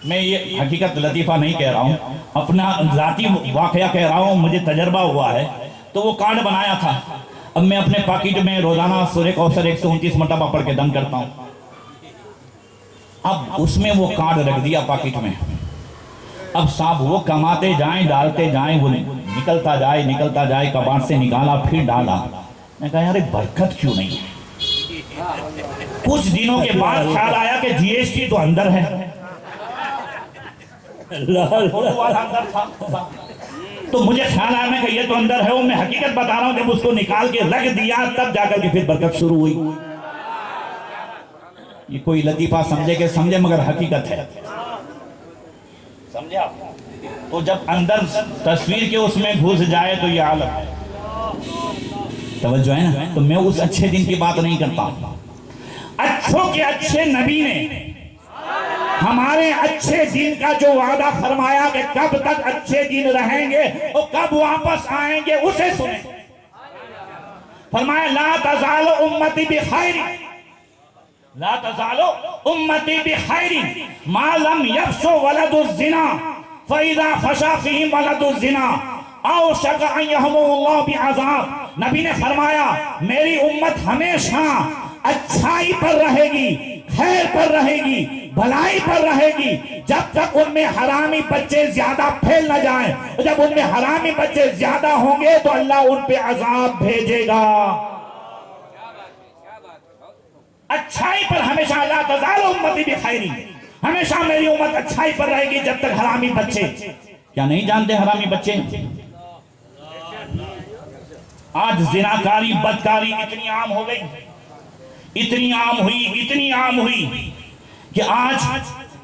मैं ये हकीकत लतीफा नहीं कह रहा हूं, अपना जाती वाकया कह रहा हूं, मुझे तजर्बा हुआ है। तो वो कार्ड बनाया था। अब मैं अपने पाकिट में रोजाना सूरह कौसर 129 मरतबा पढ़ के दम करता हूं। अब उसमें वो कार्ड रख दिया पाकिट में। अब साहब वो कमाते जाएं, डालते जाएं, वो निकलता जाए, कबाड़ से निकाला फिर डाला। मैं कहा यार बरकत क्यों नहीं है? कुछ दिनों के बाद ख्याल आया कि जीएसटी तो अंदर है। अंदर था तो मुझे ख्याल आया कि ये तो अंदर है। वो मैं हकीकत बता रहा हूं, जब उसको निकाल के रख दिया तब जाकर के फिर बरकत शुरू हुई। ये कोई लतीफा समझे के समझे, मगर हकीकत है, समझे आप? तो जब अंदर तस्वीर के उसमें घुस जाए तो ये हालत, तवज्जो है ना? तो मैं उस अच्छे दिन की बात नहीं करता। अच्छों के अच्छे नबी ने हमारे अच्छे दिन का जो वादा फरमाया कि कब तक अच्छे दिन रहेंगे और कब वापस आएंगे, उसे सुने। फरमाया ला तज़ालु उम्मती बिखैर, ला तज़ालु उम्मती बिखैर मा लम यफ्शु वलदुज़ ज़िना फ़इज़ा फ़शा फ़ीहिम वलदुज़ ज़िना औ शक अन यहमुल्लाहु बिअज़ाब नबी ने फरमाया मेरी उम्मत हमेशा अच्छाई पर रहेगी, खैर पर रहेगी, भलाई पर रहेगी, जब तक उनमें हरामी बच्चे ज्यादा फैल न जाएं। जब उनमें हरामी बच्चे ज्यादा होंगे तो अल्लाह उन पे अजाब भेजेगा। अच्छाई पर हमेशा अल्लाह तज़ाल उम्मती बिखैरी, हमेशा मेरी उम्मत अच्छाई पर रहेगी जब तक हरामी बच्चे। क्या नहीं जानते हरामी बच्चे? आज जिनाकारी बदकारी इतनी आम हो गई, इतनी आम हुई, इतनी आम हुई कि आज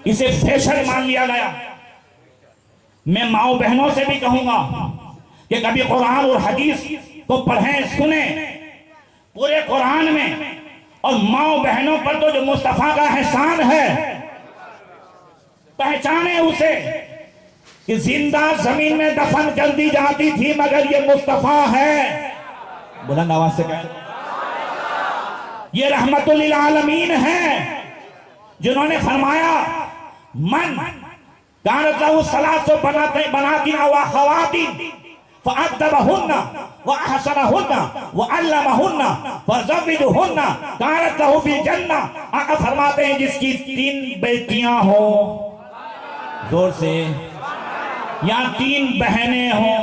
इसे फैशन मान लिया गया। मैं माओ बहनों से भी कहूंगा कि कभी कुरान और हदीस को पढ़ें, सुने पूरे कुरान में, और माओ बहनों पर तो जो मुस्तफा का एहसान है पहचाने उसे कि जिंदा जमीन में दफन कर दी जाती थी मगर ये मुस्तफा है। बुलंद आवाज से कहें, ये रहमतुल लिल आलमीन है जिन्होंने फरमाया मन कानत लहू सलासो बनातिना व खवातिन फअदबहुन्ना व अहसनहुन्ना व अल्लमहुन्ना फज़व्विजुहुन्ना कानत लहू बिल जन्ना। आका फरमाते हैं जिसकी 3 बेटियां हो, जोर से, या 3 बहनें हो।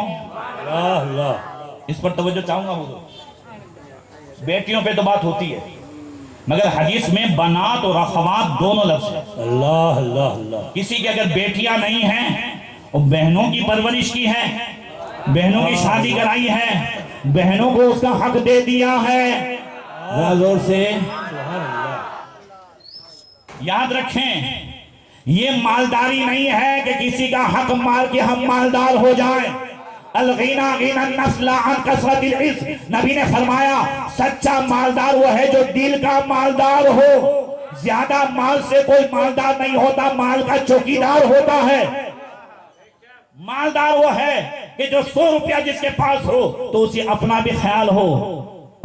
इस पर तवज्जो चाहूंगा। बेटियों पे तो बात होती है मगर हदीस में बनात और अखवात दोनों लफ्ज है। अल्लाह अल्लाह अल्लाह। किसी की अगर बेटियां नहीं हैं और बहनों की परवरिश की है, बहनों की शादी कराई है, बहनों को उसका हक दे दिया है, जरा जोर से याद रखें, ये मालदारी नहीं है कि किसी का हक मार के हम मालदार हो जाएं। अलगीना गीना नस्ला अन कसरतिल इज्ज। नबी ने फरमाया सच्चा मालदार वो है जो दिल का मालदार हो। ज्यादा माल से कोई मालदार नहीं होता, माल का चौकीदार होता है। मालदार वो है कि जो 100 रुपया जिसके पास हो तो उसे अपना भी ख्याल हो,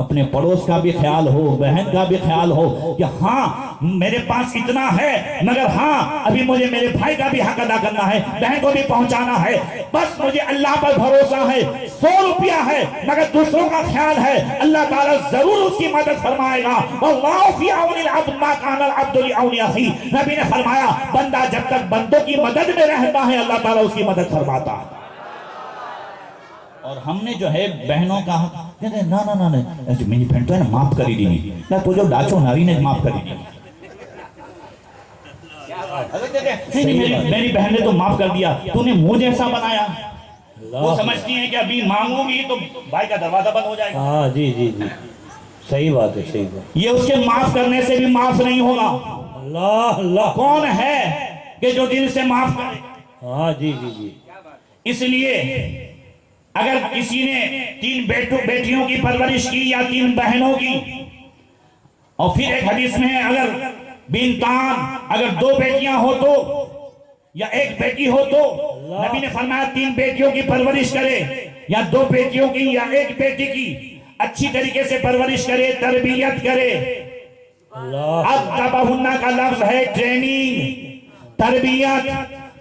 अपने पड़ोस का भी ख्याल हो, बहन का भी ख्याल हो कि हाँ मेरे पास इतना है मगर हाँ अभी मुझे मेरे भाई का भी हक अदा करना है, बहन को भी पहुंचाना है। बस मुझे अल्लाह पर भरोसा है, 100 रुपया है मगर दूसरों का ख्याल है, अल्लाह ताला जरूर उसकी मदद फरमाएगा। वल्लाहु फी औनिल अब्द मा कानल अब्दु लि औनि अखी। नबी ने फरमाया बंदा जब तक बंदों की मदद में रहता है अल्लाह ताला उसकी मदद फरमाता है। और हमने जो है बहनों का कहते ना ना ना मेरी बहन तो है ना माफ करी दी ना, तो जो डाचो नारी ने माफ करी दी, मेरी बहन ने तो माफ कर दिया, तूने मुंह जैसा बनाया। वो समझती है कि अभी मांगूंगी तो भाई का दरवाजा बंद हो जाएगा। हाँ जी जी जी, सही बात है, सही बात। ये उसके माफ करने से भी माफ नहीं होगा। अल्लाह अल्लाह। कौन है कि जो दिल से माफ करे? हाँ जी जी जी। इसलिए अगर किसी ने 3 बेटियों की परवरिश की या 3 बहनों की, और फिर एक हदीस में है अगर बिनतान, अगर 2 बेटियां हो तो या 1 बेटी हो तो नबी ने फरमाया 3 बेटियों की परवरिश करे या 2 बेटियों की या 1 बेटी की अच्छी तरीके से परवरिश करे, तरबियत करे। अद्दबहुन्ना का लफ्ज है ट्रेनिंग, तरबियत,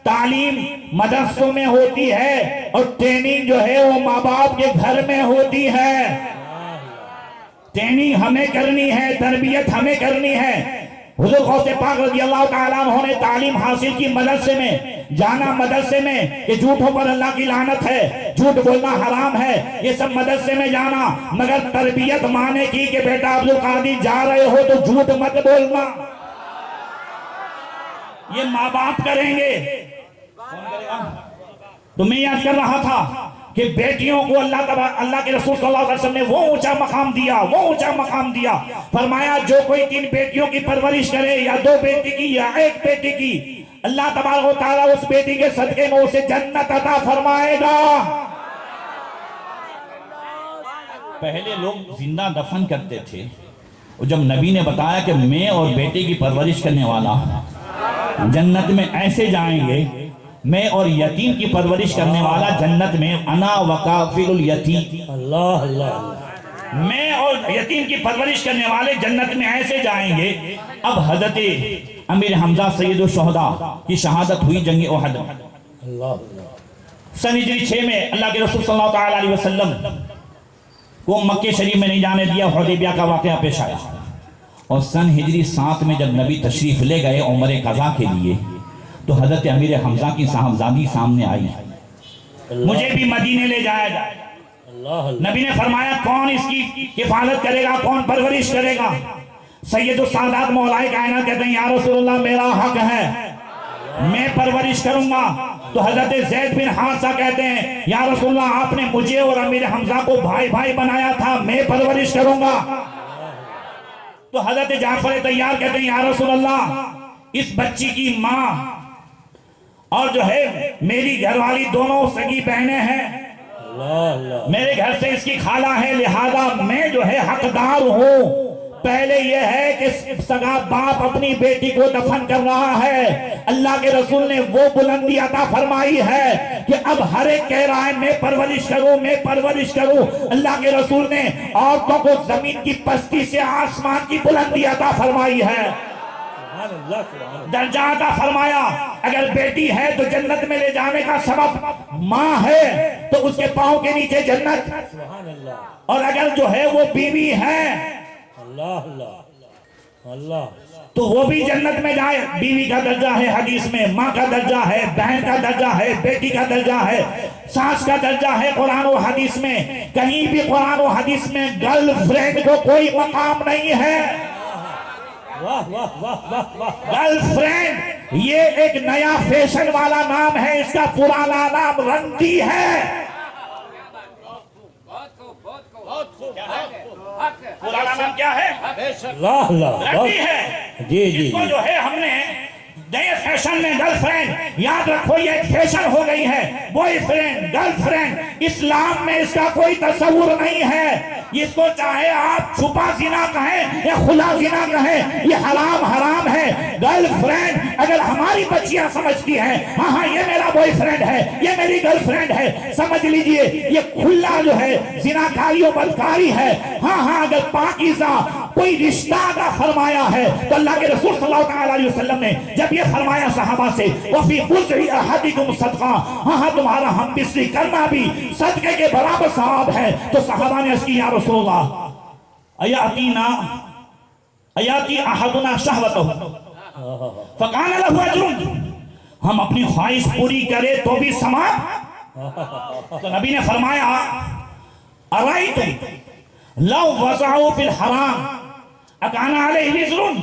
तालीम मदरसों में होती है और ट्रेनिंग जो है वो माँ बाप के घर में होती है। ट्रेनिंग हमें करनी है, तरबियत हमें करनी है। हुजूर गौसे पाक रज़ियल्लाहु ताला अन्हु ने तालीम हासिल की मदरसे में, जाना मदरसे में कि झूठों पर अल्लाह की लानत है, झूठ बोलना हराम है, ये सब मदरसे में जाना, मगर तरबियत माने की कि बेटा अब्दुल कादिर जा रहे हो तो झूठ मत बोलना। ये माँ बाप करेंगे, कौन करेगा? तो मैं याद कर रहा था कि बेटियों को अल्लाह के रसूल सल्लल्लाहु अलैहि वसल्लम ने वो ऊंचा मकाम दिया, वो ऊंचा मकाम दिया। फरमाया जो कोई 3 बेटियों की परवरिश करे या 2 बेटी की या 1 बेटी की, अल्लाह तबारक व तआला उस बेटी के सदके में उसे जन्नत अता फरमाएगा। पहले लोग जिंदा दफन करते थे, और जब नबी ने बताया कि मैं और बेटे की परवरिश करने वाला जन्नत में ऐसे जाएंगे, मैं और यतीम की परवरिश करने वाला जन्नत में अना वकाफिलुल यतीम, अल्लाह अल्लाह, मैं और यतीम की परवरिश करने वाले जन्नत में ऐसे जाएंगे। अब हजरत अमीर हमजा सैयदुल शुहदा की शहादत हुई जंग ओहद। अल्लाह सन हिजरी 6 में अल्लाह के रसूल सल्लल्लाहु अलैहि वसल्लम को मक्के शरीफ में नहीं जाने दिया। हुदैबिया का वाक़या पेश आया और सन हिजरी 7 में जब नबी तशरीफ ले गए उम्रे कज़ा के लिए, तो हजरत अमीर हमजा की साहबजादी सामने आई, मुझे भी मदीने ले जाया जाए। नबी ने फरमाया कौन इसकी हिफाजत करेगा, कौन परवरिश करेगा? सैयदुस सादात मौलाए कायनात कहते हैं या रसूलुल्लाह मेरा हक है, मैं परवरिश करूंगा। तो हजरत ज़ैद बिन हारिसा कहते हैं या रसूलुल्लाह आपने मुझे और अमीर हमजा को भाई भाई बनाया था, मैं परवरिश करूंगा। तो हजरत जाफर तैयार कहते हैं या रसूलुल्लाह इस बच्ची की माँ और जो है मेरी घरवाली दोनों सगी बहनें हैं, मेरे घर से इसकी खाला है, लिहाजा मैं जो है हकदार हूं। पहले यह है कि सगा बाप अपनी बेटी को दफन कर रहा है, अल्लाह के रसूल ने वो बुलंदी अता फरमाई है कि अब हर एक कह रहा है मैं परवरिश करूं, मैं परवरिश करूं। अल्लाह के रसूल ने औरतों को जमीन की पस्ती से आसमान की बुलंदी अता फरमाई है, दर्जा अता फरमाया। अगर बेटी है तो जन्नत में ले जाने का सबब माँ है तो उसके पांव के नीचे जन्नत, और अगर जो है वो बीवी है तो वो भी जन्नत में जाए। बीवी का दर्जा है हदीस में, माँ का दर्जा है, बहन का दर्जा है, बेटी का दर्जा है, सास का दर्जा है कुरान और हदीस में। कहीं भी कुरान और हदीस में गर्लफ्रेंड को कोई मकाम नहीं है। गर्लफ्रेंड ये एक नया फैशन वाला नाम है, इसका पुराना नाम रंडी है। पुराना नाम क्या है? रंडी है। जी जी, इसको जो है हमने नए फैशन में गर्लफ्रेंड, याद रखो ये फैशन हो गई है। बॉयफ्रेंड, गर्लफ्रेंड, इस्लाम में इसका कोई तस्वुर नहीं है। इसको चाहे आप छुपा जिना कहें या खुला जिना कहें, ये हराम है। गर्लफ्रेंड अगर हमारी बच्चियां समझती हैं हाँ हाँ ये मेरा बॉयफ्रेंड है, ये मेरी गर्लफ्रेंड है, समझ लीजिए ये खुला जो है जिनाकारी और बदकारी है। हाँ हाँ अगर पाकीज़ा कोई रिश्ता का फरमाया है तो अल्लाह के रसूल सल्लल्लाहु अलैहि वसल्लम ने जब ये फरमाया सहाबा से वफी बुज़ई अहदिकुम सदका, हाँ हाँ तुम्हारा हम बिस्री करना भी सदके के बराबर सवाब है। तो सहाबा ने इसकी या रसूलल्लाह अयाती अहदुना शहवतहु फकान लहु अजरुन, हम अपनी ख्वाहिश पूरी करें तो भी सवाब। तो नबी ने फरमाया अराइतुम लौ वज़अउ फिल हराम अकाना अलैहि विज़रुन,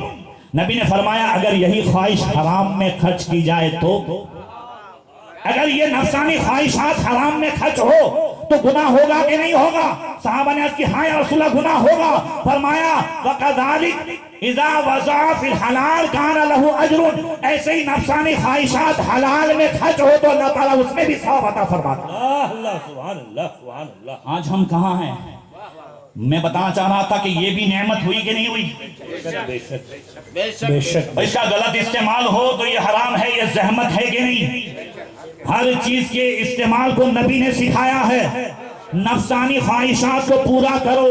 नबी ने फरमाया अगर यही ख्वाहिश हराम में खर्च की जाए तो, अगर ये नफसानी ख्वाहिशात हराम में खर्च हो तो गुनाह होगा कि नहीं होगा? सहाबा ने अर्ज़ की हाँ या रसूलल्लाह गुनाह होगा। फरमाया वकज़ालिक इज़ा वज़अ फिल हलाल काना लहु अजरुन, ऐसे ही नफसानी ख्वाहिशात हलाल में खर्च हो तो अल्लाह ताला उसमें भी सवाब अता फरमाता है। अल्लाह सुभान अल्लाह सुभान अल्लाह। आज हम कहाँ हैं? मैं बताना चाह रहा था कि ये भी नेमत हुई कि नहीं हुई? बेशक। इसका गलत इस्तेमाल हो तो ये हराम है, ये जहमत है कि नहीं? हर चीज के इस्तेमाल को नबी ने सिखाया है। नफसानी ख्वाहिशात को पूरा करो,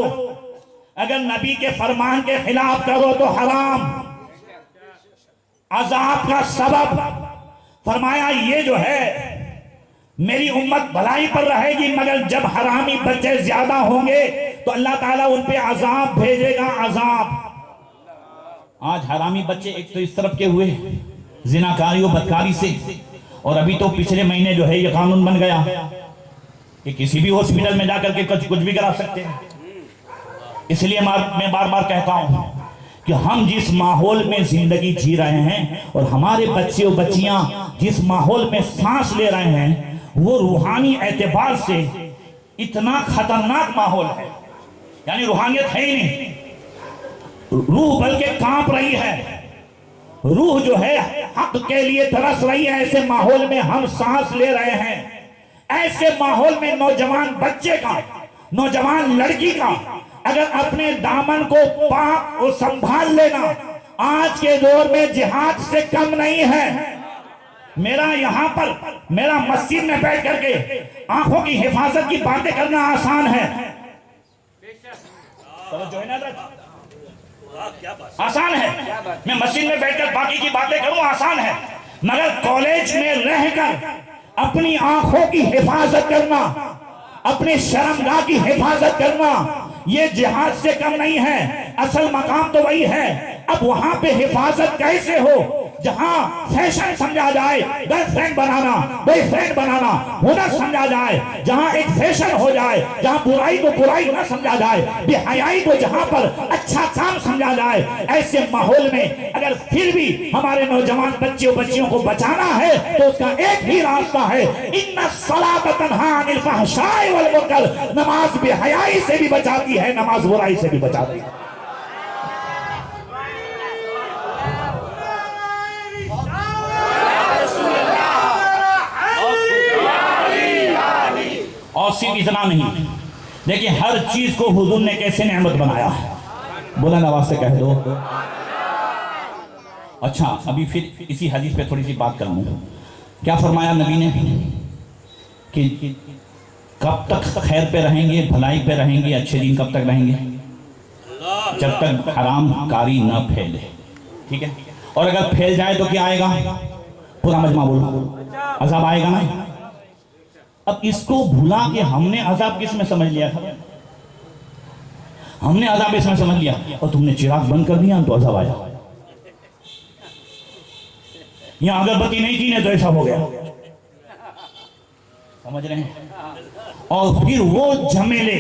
अगर नबी के फरमान के खिलाफ करो तो हराम, अजाब का सबब। फरमाया ये जो है मेरी उम्मत भलाई पर रहेगी मगर जब हरामी बच्चे ज्यादा होंगे तो अल्लाह ताला उन पे अजाब भेजेगा, अजाब। आज हरामी बच्चे एक तो इस तरफ के हुए जिनाकारी और बदकारी से, और अभी तो पिछले महीने जो है ये कानून बन गया कि किसी भी हॉस्पिटल में जाकर के कुछ भी करा सकते हैं। इसलिए मैं बार बार कहता हूं कि हम जिस माहौल में जिंदगी जी रहे हैं और हमारे बच्चे और बच्चियां जिस माहौल में सांस ले रहे हैं वो रूहानी एतबार से इतना खतरनाक माहौल है, यानी रूहानियत है ही नहीं। रूह बल्कि कांप रही है, रूह जो है हक के लिए तरस रही है। ऐसे माहौल में हम सांस ले रहे हैं। ऐसे माहौल में नौजवान बच्चे का, नौजवान लड़की का अगर अपने दामन को पाक और संभाल लेना आज के दौर में जिहाद से कम नहीं है। मेरा यहाँ पर मेरा मस्जिद में बैठ करके आंखों की हिफाजत की बातें करना आसान है, आसान है। मैं मस्जिद में बैठकर बाकी की बातें करूं आसान है, मगर कॉलेज में रहकर अपनी आंखों की हिफाजत करना, अपने शर्मगाह की हिफाजत करना ये जिहाद से कम नहीं है। असल मकाम तो वही है। अब वहां पे हिफाजत कैसे हो जहां फैशन समझा जाए, गर्लफ्रेंड बनाना, बॉयफ्रेंड बनाना हुनर समझा जाए, जहां एक फैशन हो जाए, जहां बुराई को बुराई न समझा जाए, बेहयाई को जहां पर अच्छा काम समझा जाए, ऐसे माहौल में अगर फिर भी हमारे नौजवान बच्चियों को बचाना है तो उसका एक ही रास्ता है, इन्ना सलात तन्हा अनिल फहशाई वल मुनकर। नमाज बेहयाई से भी बचाती है, नमाज बुराई से भी बचाती है। और सिर्फ इतना नहीं, देखिए हर चीज को हुजूर ने कैसे नेमत बनाया। बुलंद आवाज से कह दो। अच्छा, अभी फिर इसी हदीस पे थोड़ी सी बात कर लूं। क्या फरमाया नबी ने कि कब तक खैर पे रहेंगे, भलाई पे रहेंगे, अच्छे दिन कब तक रहेंगे? जब तक हराम कारी न फैले। ठीक है, और अगर फैल जाए तो क्या आएगा? पूरा मजमा बोलो, अज़ाब आएगा ना। अब इसको भुला के हमने अज़ाब किस में समझ लिया था? हमने अज़ाब इसमें समझ लिया, और तुमने चिराग बंद कर दिया तो अज़ाब आया। यहां अगरबत्ती नहीं की ने तो ऐसा हो गया, समझ रहे हैं? और फिर वो झमेले,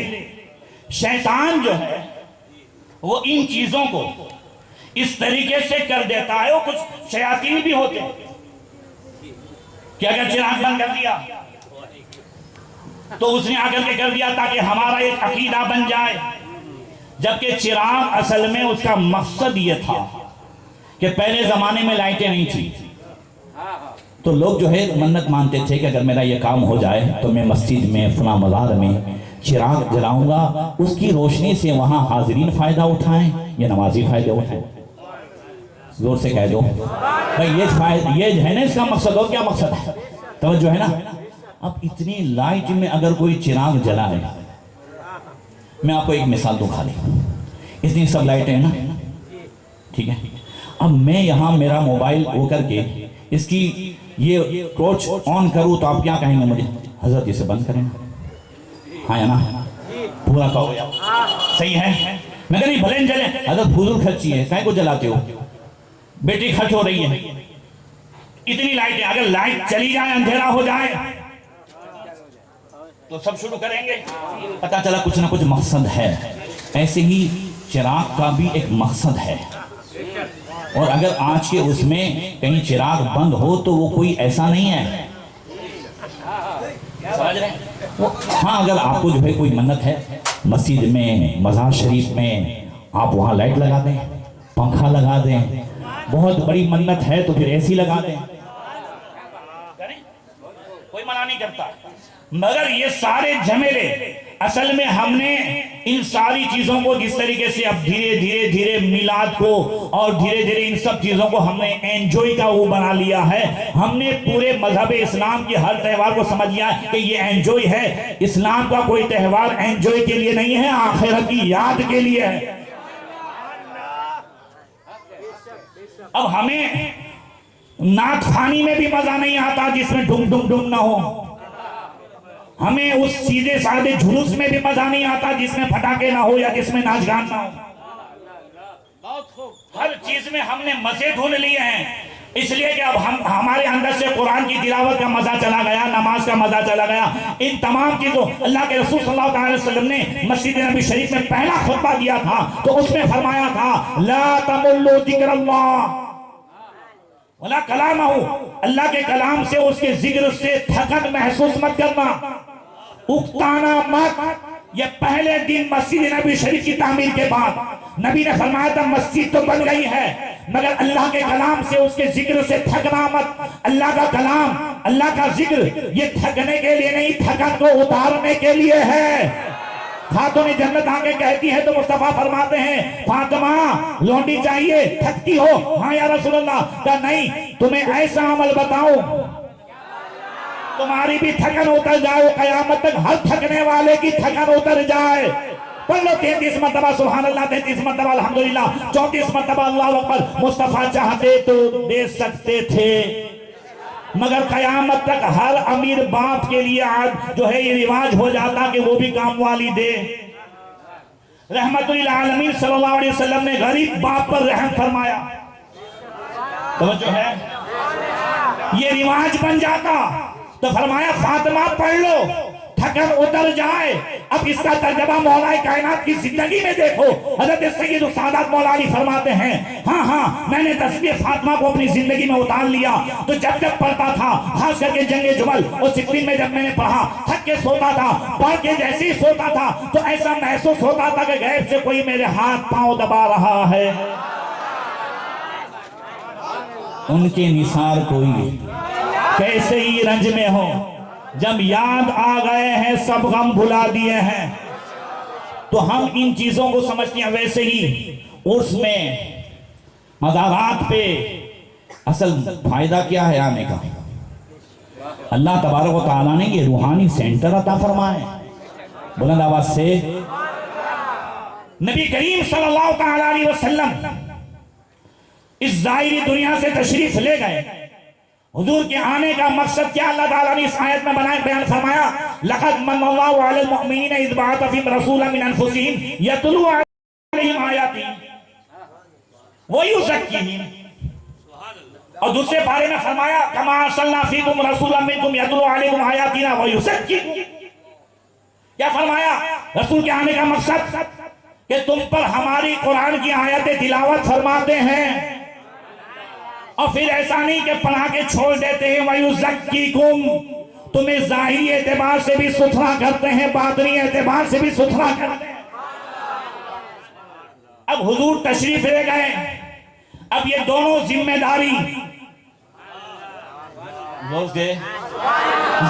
शैतान जो है वो इन चीजों को इस तरीके से कर देता है। वो कुछ शयातीन भी होते हैं कि अगर चिराग बंद कर दिया तो उसने आकर के कर दिया ताकि हमारा एक अकीदा बन जाए, जबकि चिराग असल में उसका मकसद ये था कि पहले जमाने में लाइटें नहीं थी, तो लोग जो है मन्नत मानते थे कि अगर मेरा ये काम हो जाए तो मैं मस्जिद में, फला मज़ार में चिराग जलाऊंगा, उसकी रोशनी से वहां हाजिरीन फायदा उठाएं या नमाजी फायदे उठाएं। जोर से कह दो भाई, ये है ना इसका मकसद। और क्या मकसद है? तवज्जो है ना। अब इतनी लाइट में अगर कोई चिराग जलाए, मैं आपको एक मिसाल दूं खाली, इतनी सब लाइटें हैं ना, ठीक है। अब मैं यहां मेरा मोबाइल वो करके इसकी ये टॉर्च ऑन करूं तो आप क्या कहेंगे मुझे? हजरत इसे बंद करें। हाँ या ना? पूरा कहो यार, सही है। मैं नहीं भले जले, हजरत फजूल खर्ची है, काहे को जलाते हो? बेटी खर्च हो रही है, इतनी लाइटें, अगर लाइट चली जाए, अंधेरा हो जाए तो सब शुरू करेंगे। पता चला कुछ ना कुछ मकसद है। ऐसे ही चिराग का भी एक मकसद है, और अगर आज के उसमें कहीं चिराग बंद हो तो वो कोई ऐसा नहीं है, समझ रहे? हाँ, अगर आपको जो है कोई मन्नत है मस्जिद में, मज़ार शरीफ में, आप वहाँ लाइट लगा दें, पंखा लगा दें। बहुत बड़ी मन्नत है तो फिर एसी लगा दें, कोई मना नहीं करता। मगर ये सारे झमेले असल में हमने इन सारी चीजों को जिस तरीके से अब धीरे धीरे धीरे मिलाद को और धीरे धीरे इन सब चीजों को हमने एंजॉय का वो बना लिया है। हमने पूरे मजहब इस्लाम के हर त्यौहार को समझ लिया कि ये एंजॉय है। इस्लाम का कोई त्यौहार एंजॉय के लिए नहीं है, आखिरत की याद के लिए है। अब हमें नात खानी में भी मजा नहीं आता जिसमें डुम डुम डुम ना हो। हमें उस सीधे साधे जुलूस में भी मजा नहीं आता जिसमें फटाके ना हो या जिसमें नाच गान ना हो। हर चीज में हमने मजे ढूंढ लिए हैं, इसलिए कि अब हमारे अंदर से कुरान की तिलावत का मजा चला गया, नमाज का मजा चला गया। इन तमाम चीजों, अल्लाह के रसूल सल्लल्लाहु अलैहि वसल्लम ने मस्जिद नबी शरीफ में पहला खुतबा दिया था तो उसमें फरमाया था, ला तमुल्लु जिक्र वला कलामहु, अल्लाह के कलाम से, उसके जिक्र से थकन महसूस मत करना, उकताना मत। ये पहले दिन मस्जिद नबी शरीफ की तामीर के बाद नबी ने फरमाया था मस्जिद तो बन गई है मगर अल्लाह के कलाम से, उसके जिक्र से थकना मत। अल्लाह का कलाम, अल्लाह का जिक्र ये थकने के लिए नहीं, थकन को उतारने के लिए है। खातून जन्नत आके कहती है तो मुस्तफा फरमाते हैं, फातिमा लौंडी चाहिए, थकती हो? हाँ या रसूलल्लाह। कहा नहीं, तुम्हें ऐसा अमल बताऊं तुम्हारी भी थकन उतर जाए, कयामत तक हर थकने वाले की थकन उतर जाए। पढ़ लो 33 मरतबा सुभान अल्लाह, 33 मरतबा अल्हम्दुलिल्लाह, 34 मरतबा अल्लाहु अकबर। मुस्तफा चाहते तो दे सकते थे, मगर कयामत तक हर अमीर बाप के लिए आज जो है ये रिवाज हो जाता कि वो भी काम वाली दे। रहमतुल आलमीन सल्लल्लाहु अलैहि वसल्लम ने गरीब बाप पर रहम फरमाया। तो जो है ये रिवाज बन जाता तो फरमाया फातिमा पढ़ लो, थकन उतर जाए। अब इसका तर्जमा मौलाए कायनात की जिंदगी में देखो। हज़रत सैयद सादात मौला अली फरमाते हैं, हाँ मैंने तस्बीह फातिमा को अपनी जिंदगी में उतार लिया। तो जब पढ़ता था, खास करके जंगे जुमल और सिक्किम में जब मैंने पढ़ा, थक के सोता था, पढ़ के जैसे ही सोता था तो ऐसा महसूस होता था कि गैब से कोई मेरे हाथ पांव दबा रहा है। उनके निसार कोई कैसे ही रंज में हो, जब याद आ गए हैं सब गम भुला दिए हैं। तो हम इन चीजों को समझते हैं। वैसे ही उर्स में मज़ारात पे असल फायदा क्या है आने का? अल्लाह तबारक व तआला ने ये रूहानी सेंटर अता फरमाए। बुलंद आवाज से नबी करीम सल्लल्लाहु तआला अलैहि वसल्लम इस ज़ाहिरी दुनिया से तशरीफ ले गए। हुजूर के आने का मकसद क्या अल्लाह ताला ने इस आयत में बयान फरमाया, लक़द मन्नल्लाहु अलल मुअमिनीना इज़ बअथ फ़ीहिम रसूलन मिन अनफुसिहिम यतलू अलैहिम आयातिही व युज़क्कीहिम। और दूसरे पारे में फरमाया, कमा अरसलना फ़ीकुम रसूलन मिनकुम यतलू अलैकुम आयातिना व युज़क्कीकुम। क्या फरमाया? रसूल के आने का मकसद कि तुम पर हमारी कुरान की आयतें तिलावत फरमाते हैं, और फिर ऐसा नहीं कि पढ़ा के छोड़ देते हैं। वयुज़क्कीकुम, तुम्हें ज़ाहिरी एतबार से भी सुथरा करते हैं, बातिनी एतबार से भी सुथरा करते हैं। अब हुजूर तशरीफ ले गए। अब ये दोनों जिम्मेदारी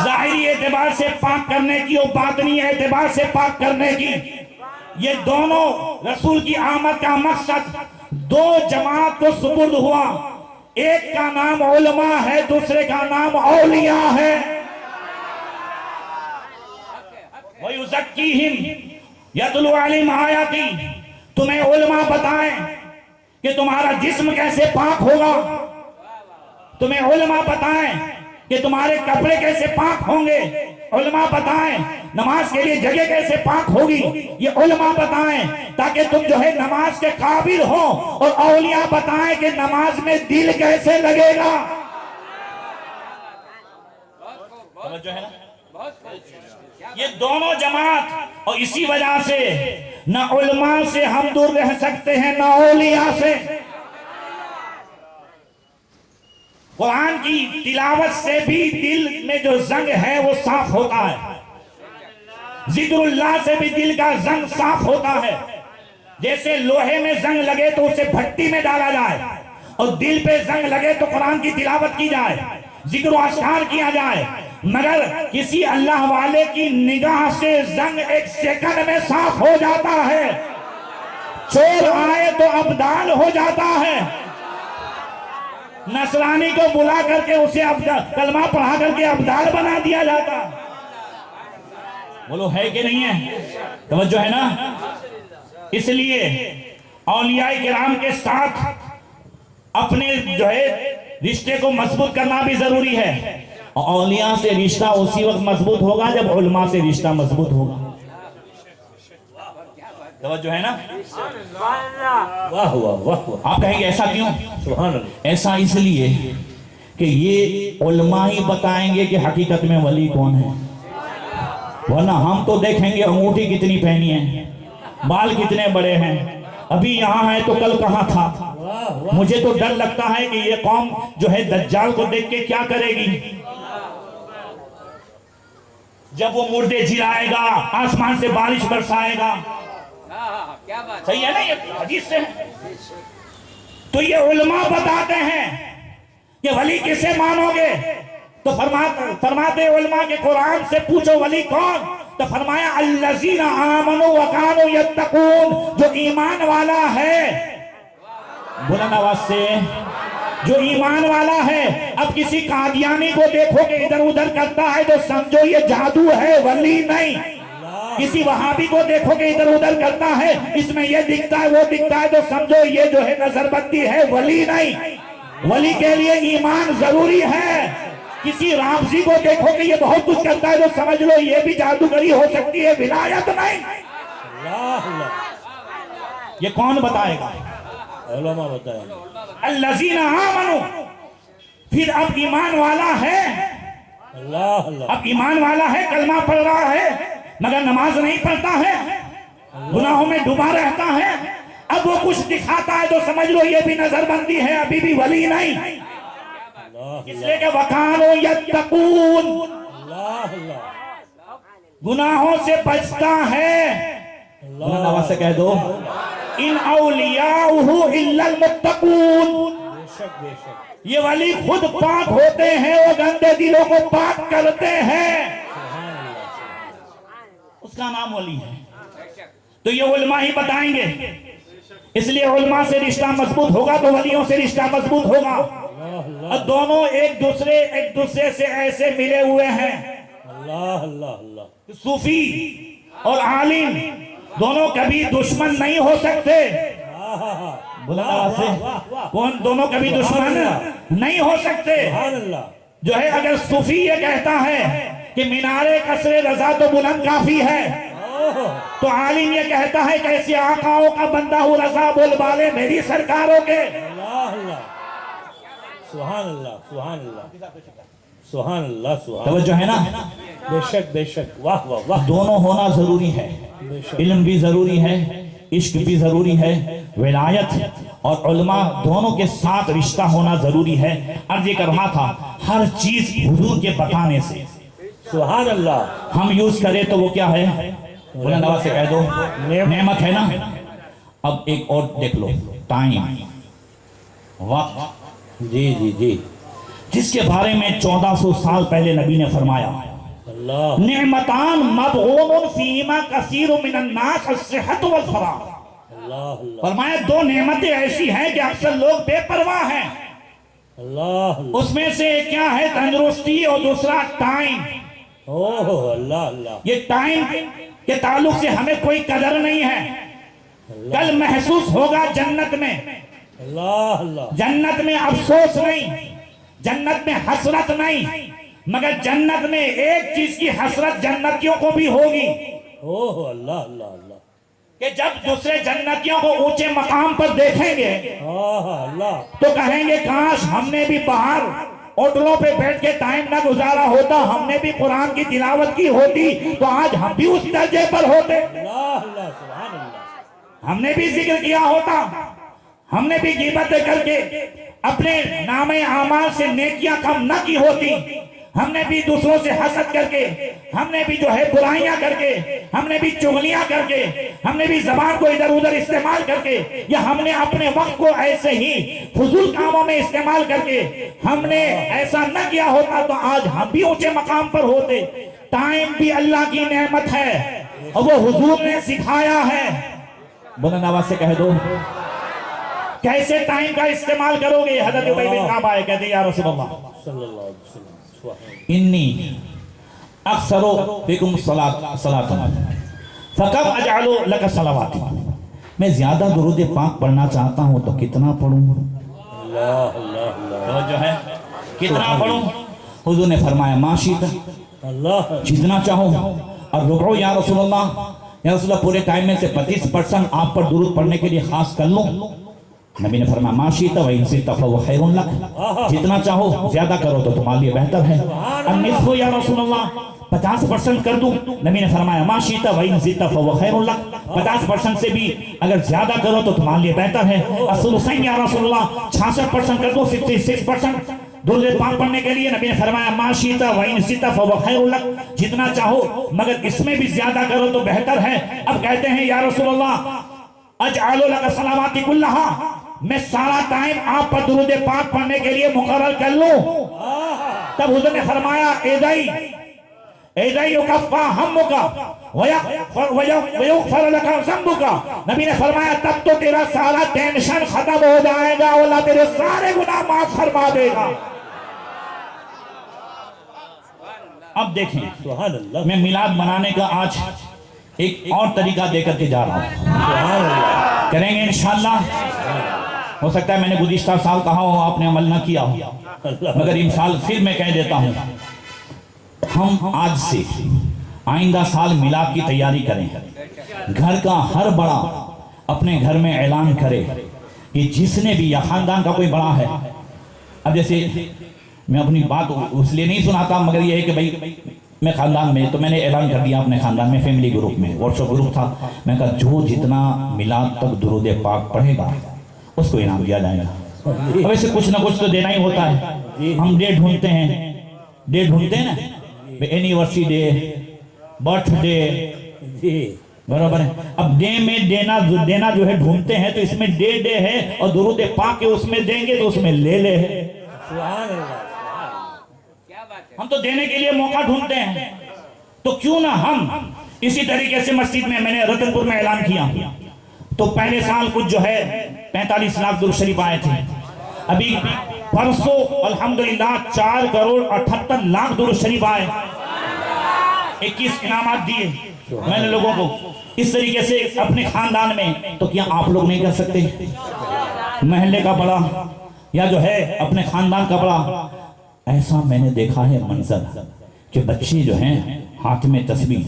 ज़ाहिरी एतबार से पाक करने की और बातिनी एतबार से पाक करने की, ये दोनों रसूल की आमद का मकसद दो जमात को सुपुर्द हुआ। एक का नाम उलमा है, दूसरे का नाम औलिया है। वयुज़क्कीहिम यतलू अलैहिम आयाती, तुम्हें उलमा बताएं कि तुम्हारा जिस्म कैसे पाक होगा, तुम्हें उलमा बताएं कि तुम्हारे कपड़े कैसे पाक होंगे, उलमा बताएं नमाज के लिए जगह कैसे पाक होगी, ये उलमा बताएं ताकि तुम जो है नमाज के काबिल हो। और औलिया बताएं कि नमाज में दिल कैसे लगेगा। जो है ना ये दोनों जमात, और इसी वजह से न उलमा से हम दूर रह सकते हैं न औलिया से। कुरान की तिलावत से भी दिल में जो जंग है वो साफ होता है। जिक्रुल्लाह से भी दिल का जंग साफ होता है। जैसे लोहे में जंग लगे तो उसे भट्टी में डाला जाए, और दिल पे जंग लगे तो कुरान की तिलावत की जाए, जिक्र अस्कार किया जाए। मगर किसी अल्लाह वाले की निगाह से जंग एक सेकंड में साफ हो जाता है। चोर आए तो अब्दाल हो जाता है। नसरानी को बुला करके उसे कलमा पढ़ा करके अब्दाल बना दिया जाता। बोलो है कि नहीं है? तवज्जो है ना? इसलिए औलियाए किराम के साथ अपने जो है रिश्ते को मजबूत करना भी जरूरी है। और औलिया से रिश्ता उसी वक्त मजबूत होगा जब उलमा से रिश्ता मजबूत होगा। तवज्जो है ना? वाह वाह वाह। आप कहेंगे ऐसा क्यों? सुभान अल्लाह। ऐसा इसलिए कि ये उलमा ही बताएंगे कि हकीकत में वली कौन है, वरना हम तो देखेंगे अंगूठी कितनी पहनी है, बाल कितने बड़े हैं, अभी यहाँ है तो कल कहाँ था। मुझे तो डर लगता है कि ये कौम जो है दज्जाल को देख के क्या करेगी। जब वो मुर्दे जिलाएगा, आसमान से बारिश बरसाएगा। क्या बात सही है ना? ये हदीस से है। तो ये उलमा बताते हैं कि वली किसे मानोगे, तो फरमाते उलमा के कुरान से पूछो वली कौन, तो फरमाया अल्लज़ीना आमनू व कानू यत्तकून, जो ईमान वाला है। बुलंद आवाज से, जो ईमान वाला है। अब किसी कादियानी को देखो कि इधर उधर करता है तो समझो ये जादू है, वली नहीं। किसी वहाबी को देखो कि इधर उधर करता है, इसमें ये दिखता है वो दिखता है तो समझो ये जो है नजरबंदी है, वली नहीं। वली के लिए ईमान जरूरी है। किसी रामजी को देखो कि ये बहुत कुछ करता है तो समझ लो ये भी जादूगरी हो सकती है, विलायत नहीं। अल्लाह अल्लाह, ये कौन बताएगा? उलमा बताएंगे। अल्लज़ीना आमनू, फिर अब ईमान वाला है, अल्लाह अल्लाह, अब ईमान वाला है, कलमा पढ़ रहा है मगर नमाज नहीं पढ़ता है, गुनाहों में डूबा रहता है, अब वो कुछ दिखाता है तो समझ लो ये भी नजरबंदी है, अभी भी वली नहीं। अल्लाह इसलिए कि वकानो यत्तकून, अल्लाह अल्लाह, गुनाहों से बचता है। बुलंद आवाज से कह दो, इन औलियाउहु इल्लल मुत्तकून, बेशक बेशक, ये वली खुद पाक होते हैं, वो गंदे दिलों को पाक करते हैं, उसका नाम वली है। तो ये उलमा ही बताएंगे, इसलिए उलमा से रिश्ता मजबूत होगा तो वलियों से रिश्ता मजबूत होगा। और दोनों एक दूसरे से ऐसे मिले हुए हैं, अल्लाह अल्लाह अल्लाह, सूफी और आलिम दोनों कभी दुश्मन नहीं हो सकते। बुलंद आवाज से, कौन? दोनों कभी दुश्मन नहीं हो सकते। सुभान अल्लाह, जो है अगर सूफी ये कहता है कि मीनारे कसरे रजा तो बुलंद काफी है, तो आलिम ये कहता है कैसे आकाओं का बंदा हूँ, रजा बोल बाले मेरी सरकारों के। अल्लाह अल्लाह, सुभान अल्लाह सुभान अल्लाह सुभान अल्लाह सुभान, तवज्जो है ना? बेशक बेशक, वाह वाह वाह, दोनों होना जरूरी है, इल्म भी जरूरी है, इश्क भी जरूरी है, विलायत और उलमा दोनों के साथ रिश्ता होना जरूरी है। अर्ज ये कर रहा था, हर चीज हुजूर के बताने से सुभान अल्लाह, हम यूज करें तो वो क्या है? बुलंद आवाज से कह दो, नेमत है ना। अब एक और देख लो, टाइम, वक्त, जी जी जी, जिसके बारे में 1400 साल पहले नबी ने फरमाया, अल्लाह नेमतान मबगूनुन फीमा कसीरु मिनन नास अस्सिहत वल फराग। अल्लाह अल्लाह, फरमाया दो नेमतें ऐसी हैं कि अक्सर लोग बेपरवाह हैं, अल्लाह उसमें से एक क्या है? तंदुरुस्ती, और दूसरा टाइम। ओह अल्लाह अल्लाह, ये टाइम के ताल्लुक से हमें कोई कदर नहीं है। कल महसूस होगा जन्नत में, अल्लाह अल्लाह, जन्नत में अफसोस नहीं, जन्नत में हसरत नहीं, मगर जन्नत में एक चीज की हसरत जन्नतियों को भी होगी ओह अल्लाह अल्लाह अल्लाह, कि जब दूसरे जन्नतियों को ऊंचे मकाम पर देखेंगे अल्लाह, तो कहेंगे काश हमने भी बाहर होटलों पे बैठ के टाइम ना गुजारा होता, हमने भी कुरान की तिलावत की होती तो आज हम भी उस दर्जे पर होते, अल्लाह अल्लाह, सुभान अल्लाह, हमने भी जिक्र किया होता, हमने भी गिबतें करके अपने नामे आमाल से नेकियां कम न की होती, हमने भी दूसरों से हसद करके, हमने भी जो है बुराइयां करके, हमने भी चुगलियां करके, हमने भी जबान को इधर उधर इस्तेमाल करके, या हमने अपने वक्त को ऐसे ही फजूल कामों में इस्तेमाल करके हमने ऐसा न किया होता तो आज हम भी ऊंचे मकाम पर होते। टाइम भी अल्लाह की नेमत है और वो हुजूर ने सिखाया है। बुलंद आवाज से कह दो, कैसे टाइम का इस्तेमाल करोगे? हजरत उबई बिन काब आए, कहते या रसूलल्लाह सल्लल्लाहु अलैहि वसल्लम, सुभान इन्नी अक्सरो बिकुम सलातन फकब अजअलु लक सलावात। मैं ज्यादा दुरूद पाक पढ़ना चाहता हूं तो कितना पढ़ूं? अल्लाह अल्लाह अल्लाह, तो जो है कितना पढ़ूं? हुजूर ने फरमाया माशीत, अल्लाह जितना चाहो। और रुको या रसूलल्लाह, या रसूलल्लाह पूरे टाइम में से 25% आप पर दुरूद पढ़ने के लिए खास कर लूं। नबी ने फरमाया माशीत व इन सिता फव खैरुन लक, जितना चाहो ज्यादा करो तो तुम्हारे लिए बेहतर है। और निस्फो या रसूलल्लाह, 50% कर दूं? नबी ने फरमाया माशीता व इन सिता फव खैरुन लक, 50% से भी अगर ज्यादा करो तो तुम्हारे लिए बेहतर है। असलुसैन या रसूलल्लाह, 66% कर दूं? 66% दुरूद पाक पढ़ने के लिए नबी ने फरमाया माशीता व इन सिता फव खैरुन लक, जितना चाहो मगर इसमें भी ज्यादा करो तो बेहतर है। अब कहते हैं या रसूलल्लाह अजअलु लक सलावाति कुल्लहा, मैं सारा टाइम आप पर दुरूद पाक पढ़ने के लिए मुकर्रर कर लूं? तब हुजूर ने फरमाया एदाई एदाई युकफ्फा हम्मुका वयुगफर लका ज़ंबुका। नबी ने फरमाया तब तो तेरा सारा टेंशन खत्म हो जाएगा, अल्लाह तेरे सारे गुनाह माफ फरमा देगा। अब देखें, सुभान अल्लाह, मैं मिलाद मनाने का आज एक और तरीका देकर के जा रहा हूं, सुभान अल्लाह, करेंगे इंशाअल्लाह। हो सकता है मैंने गुज़िश्ता साल कहा हो, आपने अमल ना किया हो, मगर इन साल फिर मैं कह देता हूँ, हम आज से आइंदा साल मिलाद की तैयारी करें। घर का हर बड़ा अपने घर में ऐलान करे कि जिसने भी, या खानदान का कोई बड़ा है, अब जैसे मैं अपनी बात उसलिए नहीं सुनाता, मगर ये है कि भाई मैं खानदान में, तो मैंने ऐलान कर दिया अपने खानदान में, फैमिली ग्रुप में, व्हाट्सएप ग्रुप था, मैं कहा जो जितना मिलाद तक दुरूद पाक पढ़ेगा उसको इनाम दिया जाएगा। अब ऐसे कुछ ना कुछ तो देना ही होता है। हम डे ढूंढते हैं ना, एनिवर्सरी डे, बर्थडे, बराबर है। अब डे में देना जो है ढूंढते हैं, तो इसमें डे है और दुरूद पाक के उसमें देंगे तो उसमें ले है। हम तो देने के लिए मौका ढूंढते हैं, तो क्यों ना हम इसी तरीके से मस्जिद में, मैंने रतनपुर में ऐलान किया, तो पहले साल कुछ जो है 45 लाख दुरूद शरीफ आए थे। अभी परसों अल्हम्दुलिल्लाह 4 करोड़ 78 लाख दुरूद शरीफ आए, 21 इनामात दिए मैंने लोगों को। इस तरीके से अपने खानदान में, तो क्या आप लोग नहीं कर सकते? महल्ले का बड़ा या जो है अपने खानदान का बड़ा, ऐसा मैंने देखा है मंजर कि बच्चे जो हैं हाथ में तस्बीह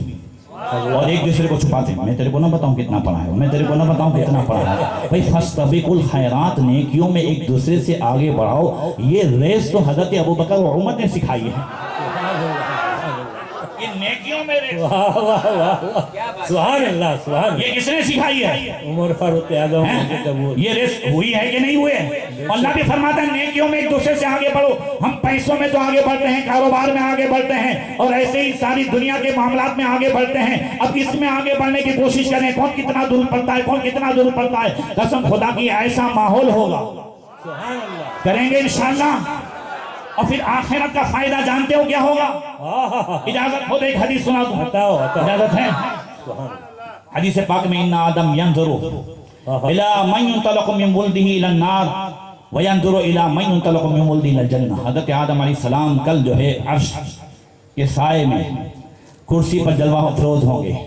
और एक दूसरे को छुपाते हैं। मैं तेरे को ना बताऊं कितना पढ़ा है, मैं तेरे को ना बताऊं कितना पढ़ा है। भाई फस्तबिकुल खैरात, नेकियों में एक दूसरे से आगे बढ़ाओ, ये रेस तो हजरत अबू बकर और उमर ने सिखाई है। ये नेकियों में रेस, वाह वाह वाह, सुभान अल्लाह, सुभान। ये किसने सिखाई है? उमर फारूक आजम। ये रेस हुई है कि नहीं हुए? अल्लाह भी फरमाता है नेकियों में एक दूसरे से आगे बढ़ो। हम पैसों में तो आगे बढ़ते हैं, कारोबार में आगे बढ़ते हैं, और ऐसे ही सारी दुनिया के मामलात में आगे बढ़ते हैं। अब इसमें आगे बढ़ने की कोशिश करें, कौन कितना दूर पड़ता है, कौन कितना दूर पड़ता है। कसम खुदा की ऐसा माहौल होगा, करेंगे इंशाअल्लाह। और फिर आखिरत का फायदा जानते हो क्या होगा? इजाजत हो तो एक हदीस सुना दूं? बताओ। इजाजत है? हदीस पाक में इन्ना आदम यंजुरु इला मन युंतलकु मिन वुल्दिही इलन नार व यंजुरु इला मन युंतलकु मिन वुल्दिही इलल जन्नह। हजरत आदम अलैहिस्सलाम कल जो है अर्श के साए में कुर्सी पर जलवा अफरोज होंगे,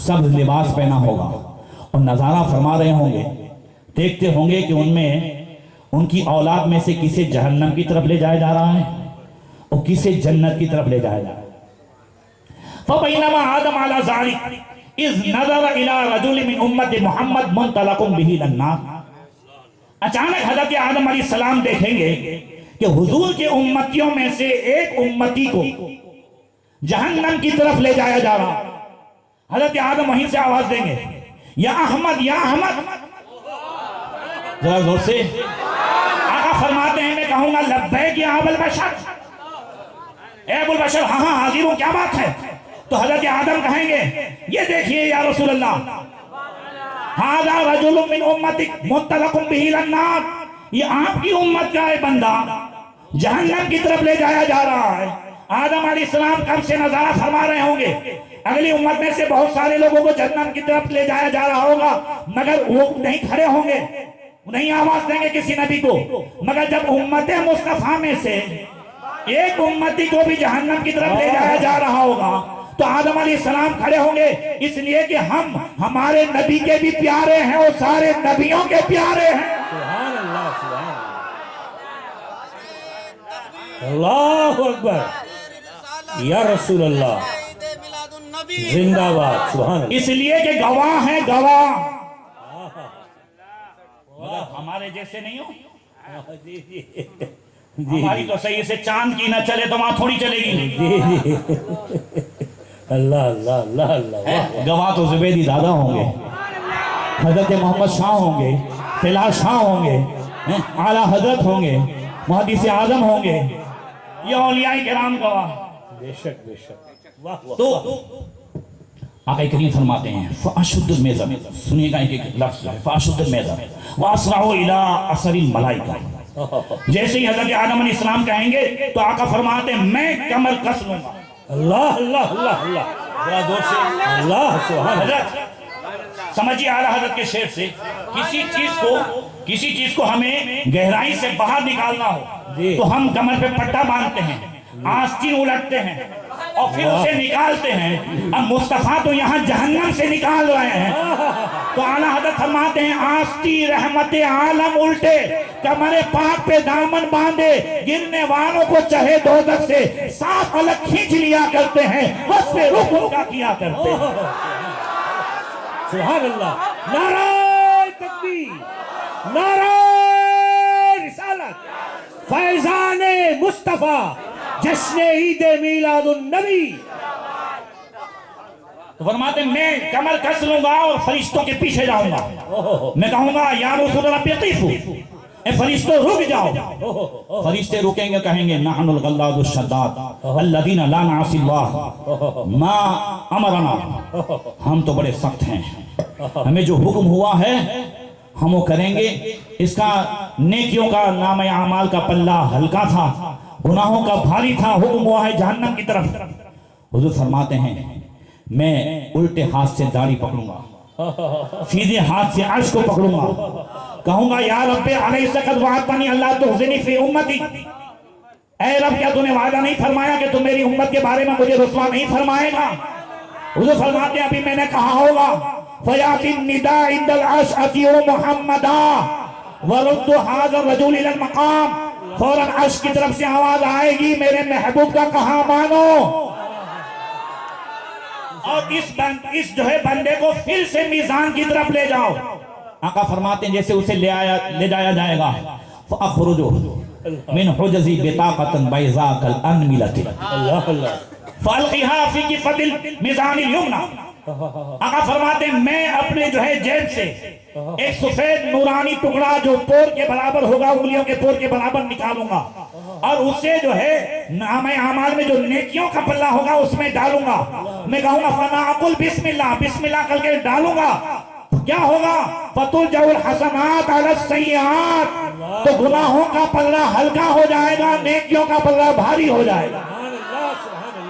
सब लिबास पहना होगा और नजारा फरमा रहे होंगे, देखते होंगे कि उनमें उनकी औलाद में से किसे जहन्नम की तरफ ले जाया जा रहा है और किसे जन्नत की तरफ ले जाया जा रहा है। फबैनमा आदम अला ज़ालिक इज़ नज़र इला रजुल मिन उम्मति मुहम्मद मुंतलकुम बिही इलन्नार। अचानक हज़रत आदम अलैहिस्सलाम देखेंगे कि हुजूर के उम्मतियों में से एक उम्मती को जहन्नम की तरफ ले जाया जा रहा। हज़रत आदम वहीं से आवाज देंगे, या अहमद, या अहमद, जरा जोर से। आका फरमाते हैं, मैं कहूंगा लब्बैक या अबुल बशर, ए अबुल बशर, हाँ हाँ हाजिर हूं, क्या बात है? तो हजरत आदम कहेंगे, ये देखिए या रसूल अल्लाह, हाज़ा रजुलुम मिन उम्मतिक मुंतलकुम बिही इलन्नार, ये आपकी उम्मत का है बंदा जहन्नम की तरफ ले जाया जा रहा है। आदम अलैहिस्सलाम कब से नजारा फरमा रहे होंगे, अगली उम्मत में से बहुत सारे लोगों को जहन्नम की तरफ ले जाया जा रहा होगा, मगर वो नहीं खड़े होंगे, नहीं आवाज देंगे किसी नबी को। मगर जब उम्मत मुस्तफा में से एक उम्मती को भी जहन्नम की तरफ ले जाया जा रहा होगा, तो आदम अलैहिस्सलाम खड़े होंगे, इसलिए कि हम हमारे नबी के भी प्यारे हैं और सारे नबियों के प्यारे हैं। सुभान अल्लाह, सुभान अल्लाह, अल्लाहु अकबर, या रसूल अल्लाह, जिंदाबाद, सुभान अल्लाह। इसलिए कि गवाह है, गवाह हमारे जैसे नहीं हो। जी जी हमारी तो सही से चांद की ना चले तो वहां थोड़ी चलेगी। जी अल्लाह अल्लाह अल्लाह अल्लाह। गवाह तो जुबैदी दादा होंगे, हजरत मोहम्मद शाह होंगे, फिलहाल शाह होंगे, आला हजरत होंगे, मुहद्दिस आजम होंगे, ये औलियाए किराम गवाह। बेशक बेशक, वाह। तो आका करीम फरमाते हैं फ़अशुद्दुल मेज़र, सुनिएगा एक एक लफ्ज़ जो है, फ़अशुद्दुल मेज़र वअस्रअू इला असरिल मलाइका। जैसे ही हज़रत आदम अलैहिस्सलाम कहेंगे तो आका फरमाते हैं मैं कमर कस लूंगा। अल्लाह अल्लाह अल्लाह अल्लाह, जरा जोर से अल्लाह, सुभान। हजरत समझिए आला हजरत के शेर से, किसी चीज को हमें गहराई से बाहर निकालना हो तो हम कमर पे पट्टा बांधते हैं, आस्तीन उलटते हैं, और फिर उसे निकालते हैं। अब मुस्तफा तो यहाँ जहन्नम से निकाल रहे हैं। तो आला हज़रत फरमाते हैं आस्ती रहमते आलम उल्टे, कमरे पाक पे दामन बांधे गिरने वालों को चाहे दोज़ख से साफ अलग खींच लिया करते हैं, बस पे रुख उनका किया करते हैं। सुभान अल्लाह, नारे तकबीर, नारे रिसालत, फैजाने मुस्तफा, जश्न ईद मीलादुन नबी। तो फरमाते मैं कमर कस लूंगा और फरिश्तों के पीछे जाऊंगा। मैं कहूंगा या रसूल रब्बीक़ीफू, ए फरिश्तों रुक जाओ। फरिश्ते रुकेंगे, कहेंगे नहनुल गल्लादुश शद्दाद अल्लज़ीना ला नअसिल्लाह मा अमरना, हम तो बड़े सख्त हैं, हमें जो हुक्म हुआ है हम वो करेंगे। इसका नेकियों का नाम आमाल का पल्ला हल्का था, गुनाहों का भारी था, हुक्म हुआ है जहन्नम की तरफ। हुजूर फरमाते हैं मैं उल्टे हाथ से दाढ़ी पकड़ूंगा, सीधे हाथ से अर्श को पकड़ूंगा, कहूंगा या रब्बे अलैसकद वअदतनी अल्लाह तुहज़िनी फी उम्मती, ऐ रब क्या तूने वादा नहीं फरमाया कि तू मेरी उम्मत के बारे में मुझे रुसवा नहीं फरमाएगा। हुजूर फरमाते हैं अभी मैंने कहा होगा फयातिन निदा इंदल अर्श अतियो मुहम्मदा वरुद्दु हाज़ा रजुल इलल मकाम, फौरन अर्श की तरफ से आवाज आएगी मेरे महबूब का कहा मानो, और इस जो है बंदे को फिर से मीजान की तरफ ले जाओ। आका फरमाते हैं जैसे उसे ले जाया जाएगा, फअखरुजु मिन हुजज़ी बिताक़तन बैज़ा कल अनमिलति, अल्लाह अल्लाह, फअल्क़िहा फ़ी किफ़तिल मीज़ानिल युमना। आका फरमाते हैं मैं अपने जो है जेब से एक सफेद नूरानी टुकड़ा जो पोर के बराबर होगा, उंगलियों के पोर के बराबर निकालूंगा, और उससे जो है नामे आमाल में जो नेकियों का पल्ला होगा उसमें डालूंगा। मैं कहूंगा फनाकुल बिस्मिल्लाह, बिस्मिल्लाह करके डालूंगा, क्या होगा फतुल जउल हसनात अला सय्यात, तो गुनाहों का पल्ला हल्का हो जाएगा, नेकियों का पल्ला भारी हो जाएगा।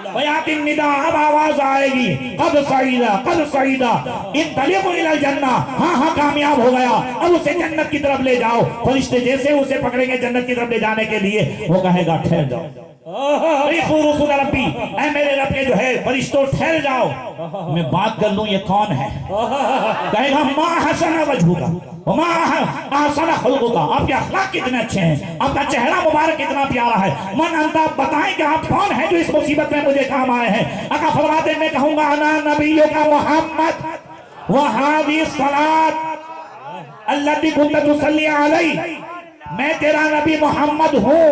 बयातिन निदा, अब आवाज आएगी कद सईदा इन तलिक़ु इलल जन्ना, हाँ कामयाब हो गया, अब उसे जन्नत की तरफ ले जाओ। फरिश्ते जैसे उसे पकड़ेंगे जन्नत की तरफ ले जाने के लिए, वो कहेगा ठहर जाओ, रसूल रब्बी, ऐ मेरे रब के जो है फरिश्तों ठहर जाओ, मैं बात कर लूं ये कौन है। कहेगा मा हसन वजहुका मा अहसन खुलुका, आपके अखलाक कितने अच्छे हैं, आपका चेहरा मुबारक कितना प्यारा है, मन अंता आप बताएं कि आप कौन हैं जो इस मुसीबत में मुझे काम आए हैं। आका फरमाते मैं कहूंगा अना नबिय्यु का मोहम्मद व हादी सलात अल्लती कुन्त तुसल्ली अलैहि, मैं तेरा नबी मोहम्मद हूँ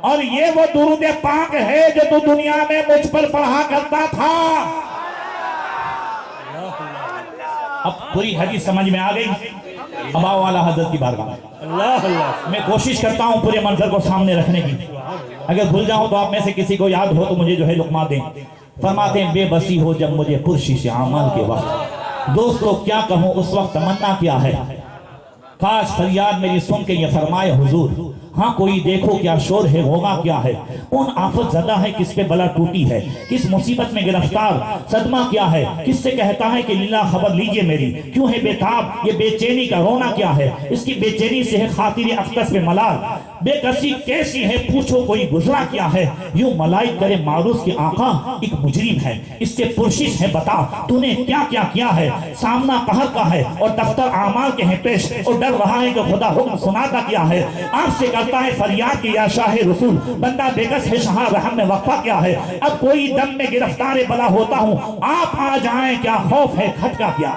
और ये वो दुरूद पाक है जो तू दुनिया में मुझ पर पढ़ा करता था। अब पूरी हदीस समझ में आ गई। अब आओ आला हजरत की बारगाह में, अल्लाह अल्लाह, मैं कोशिश करता हूँ पूरे मंजर को सामने रखने की, अगर भूल जाऊं तो आप में से किसी को याद हो तो मुझे जो है लुकमा दें। फरमाते हैं बेबसी हो जब मुझे पुरशिश आमाल के वक्त, दोस्तों क्या कहूँ उस वक्त तमन्ना क्या है, काश फरियाद मेरी सुन के ये फरमाए हुजूर हाँ कोई देखो क्या शोर है, होगा क्या है, कौन आफत ज़दा है, किस पे बला टूटी है, किस मुसीबत में गिरफ्तार, सदमा क्या है, किससे कहता है कि लीला खबर लीजिए मेरी, क्यों है बेताब, ये बेचैनी का रोना क्या है, इसकी बेचैनी से है खातिर अक्तस पे मलाल, बेकसी कैसी है पूछो कोई गुजरा क्या है, यूं मलाई करे मारूफ की आका एक मुजरिम है, इससे पुरशिश है बता तूने क्या क्या किया है, सामना कहर का है और दफ्तर आमाल के हैं पेश, और डर रहा है कि खुदा हुक्म सुनाता क्या है, आपसे करता है फरियाद की या शाह रसूल, बंदा बेकस है शाह रहम में वक्फा क्या है, अब कोई दम में गिरफ्तार बला होता हूँ, आप आ जाएं क्या खौफ है खटका क्या,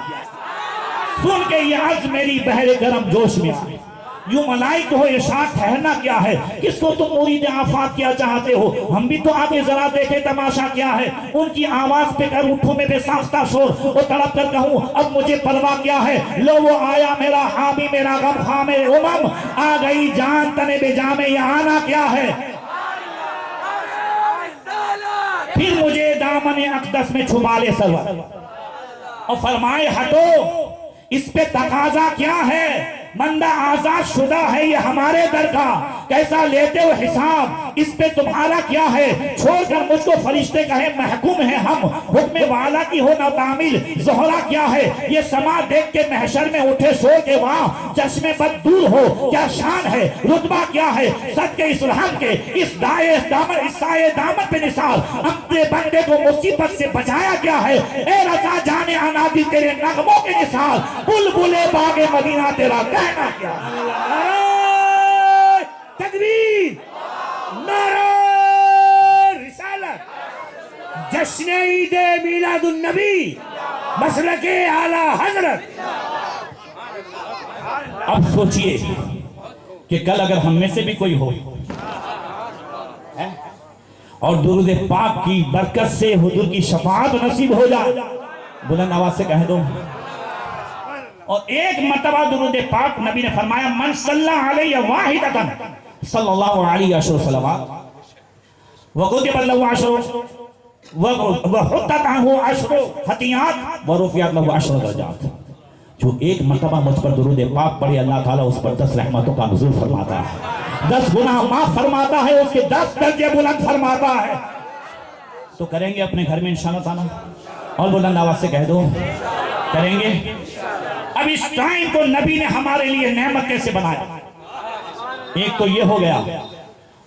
सुन के ये अर्ज मेरी बहरे गरम जोश में आए, यूं मलाइक हो इरशाद ठहरना क्या है, किसको तुम मुरीद आफात क्या चाहते हो, हम भी तो आगे जरा देखे तमाशा क्या है, उनकी आवाज पे कर उठो में बेसाख्ता शोर, वो तड़प कर कहूँ अब मुझे परवाह क्या है, लो वो आया मेरा हामी मेरा गम खामे उमम, आ गई जान तने बेजामे यहाँ आना क्या है, फिर मुझे दामने अक़दस में छुपा ले सरवर, और फरमाए हटो इस पे तकाजा क्या है, बंदा आजाद शुदा है ये हमारे दर का, कैसा लेते हो हिसाब इस पे तुम्हारा क्या है, छोड़कर मुझको फरिश्ते कहे महकूम है हम, हुक्म वाला की हो ना तामिल, जोहरा क्या है ये समा देख के महशर में उठे शोर के वहां चश्मे बद दूर हो, क्या शान है रुतबा क्या है सद के इस्लाम के, इस दाए दामन इस साए दामन पे निसार अपने बंदे को मुसीबत से बचाया क्या है, ए रजा जाने अनादि तेरे नगमों के निसार, बुलबुले बागे मदीना तेरा कहना क्या। नारे तकबीर, नारे रिसालत, जश्न ईद मिलादुन नबी, मसलके आला हजरत। अब सोचिए कि कल अगर हम में से भी कोई हो और दुरूद पाक की बरकत से हुजूर की शफाअत नसीब हो जाए, बुलंद आवाज से कह दो। और एक मर्तबा दुरूद पाक नबी ने फरमाया मन सल्लल्लाहु अलैहि वाहिदतन सल्लल्लाहु अलैहि वसल्लम व कुतिबा लहु अशरु व हुत्तत अन्हु अशरु खतियात व रुफियत लहु अशरु दरजात। जो एक मर्तबा मुझ पर दुरूद पाक पढ़े अल्लाह ताला उस पर 10 रहमतों का नुज़ूल फरमाता है, 10 गुनाह माफ फरमाता है, उसके 10 दर्जे बुलंद फरमाता है। तो करेंगे अपने घर में इंशाअल्लाह ताला, और बुलंद आवाज से कह दो करेंगे। अब इस टाइम को नबी ने हमारे लिए नेमत कैसे बनाया, एक तो ये हो गया,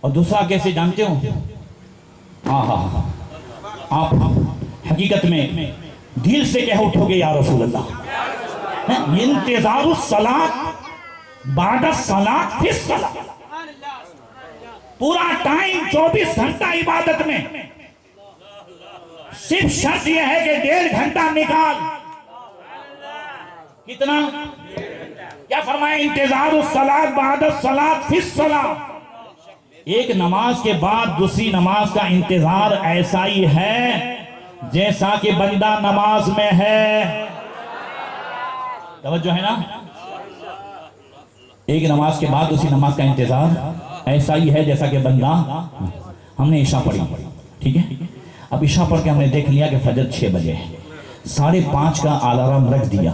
और दूसरा कैसे जानते हो, हाँ हाँ आप हकीकत में दिल से कह उठोगे या रसूल अल्लाह, इंतजारु सलात बादा सलात फिर सलात, पूरा टाइम 24 घंटा इबादत में, सिर्फ शर्त यह है कि 1.5 घंटा निकाल। कितना, क्या फरमाया, इंतजारु सलात बादा सलात फिर सलात। एक नमाज के बाद दूसरी नमाज का इंतजार ऐसा ही है जैसा कि बंदा नमाज में है। तवज्जो है ना, एक नमाज के बाद दूसरी नमाज का इंतजार ऐसा ही है जैसा कि बंदा, हमने ईशा पढ़ी, ठीक है, अब ईशा पढ़ के हमने देख लिया कि फजर 6 बजे है, 5:30 का अलार्म रख दिया,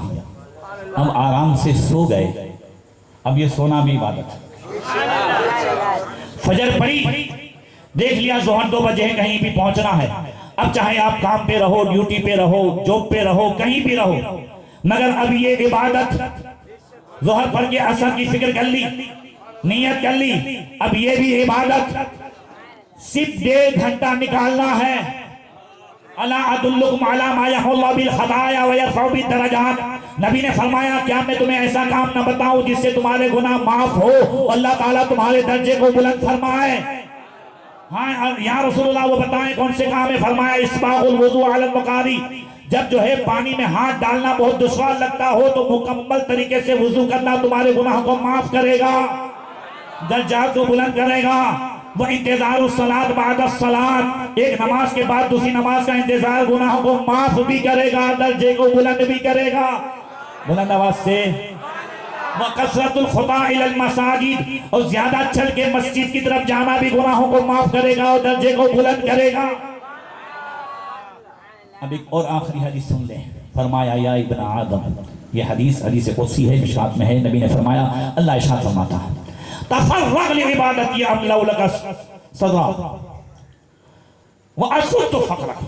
अब आराम से सो गए, अब ये सोना भी इबादत। फजर पड़ी, देख लिया जोहर 2 बजे है, कहीं भी पहुंचना है, अब चाहे आप काम पे रहो, ड्यूटी पे रहो, जॉब पे रहो, कहीं भी रहो, मगर अब ये इबादत जोहर पढ़ के असर की फिक्र कर ली, नियत कर ली, अब ये भी इबादत सिर्फ 1.5 घंटा निकालना है। अला अदुल्लुकुम अला मा यहुल्लाहु बिल खताया व यरफउ बिद दरजात। नबी ने फरमाया क्या मैं तुम्हें ऐसा काम न बताऊं जिससे तुम्हारे गुनाह माफ हो, अल्लाह ताला तुम्हारे दर्जे को बुलंद फरमाए। हाँ या रसूलुल्लाह, वो बताएं कौन से काम है। फरमाया इस्बागुल वुजू अलल मकारी, जब जो है पानी में हाथ डालना बहुत दुश्वार लगता हो तो मुकम्मल तरीके से वुजू करना तुम्हारे गुनाह को माफ करेगा, दर्जात को बुलंद करेगा। वो इंतजार सलात बाद सलात, एक नमाज के बाद दूसरी नमाज का इंतजार गुनाहों को माफ भी करेगा, दर्जे को बुलंद भी करेगा। बुलंद आवाज से व कसरतुल खुता इलल मसाजिद, और ज्यादा चल के मस्जिद की तरफ जाना भी गुनाहों को माफ करेगा और दर्जे को बुलंद करेगा। अब एक और आखिरी हदीस सुन लें। फरमाया या इब्न आदम, ये हदीस कुदसी है, मिशकात में है। नबी ने फरमाया, अल्लाह इरशाद फरमाता है तफर्रग लिइबादती अमलउ लका सदरा व असुद्दु फक़रक,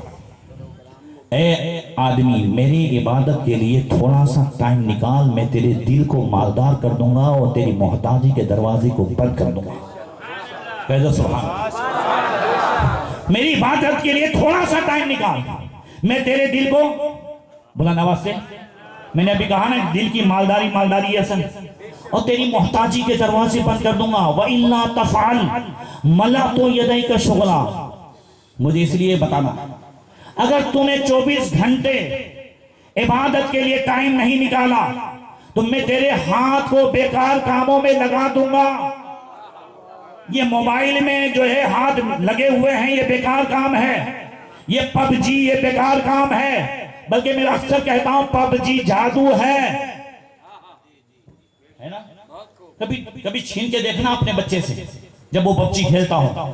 ए आदमी मेरी इबादत के लिए थोड़ा सा टाइम निकाल, मैं तेरे दिल को मालदार कर दूंगा और तेरी मोहताजी के दरवाजे को बंद कर दूंगा। कह दो सुभान अल्लाह। मेरी इबादत के लिए थोड़ा सा टाइम निकाल, मैं तेरे दिल को, बुलंद आवाज से, मैंने अभी कहा ना दिल की मालदारी असन, और तेरी मोहताजी के दरवाजे बंद कर दूंगा। व इल्ला तफअल मला तो यदई का शुगला, मुझे इसलिए बताना, अगर तूने 24 घंटे इबादत के लिए टाइम नहीं निकाला तो मैं तेरे हाथ को बेकार कामों में लगा दूंगा। ये मोबाइल में जो है हाथ लगे हुए हैं, ये बेकार काम है। ये पबजी, ये बेकार काम है, बल्कि मैं अक्सर कहता हूं पबजी जादू है ना। कभी छीन के देखना अपने बच्चे से, जब वो पबजी खेलता हो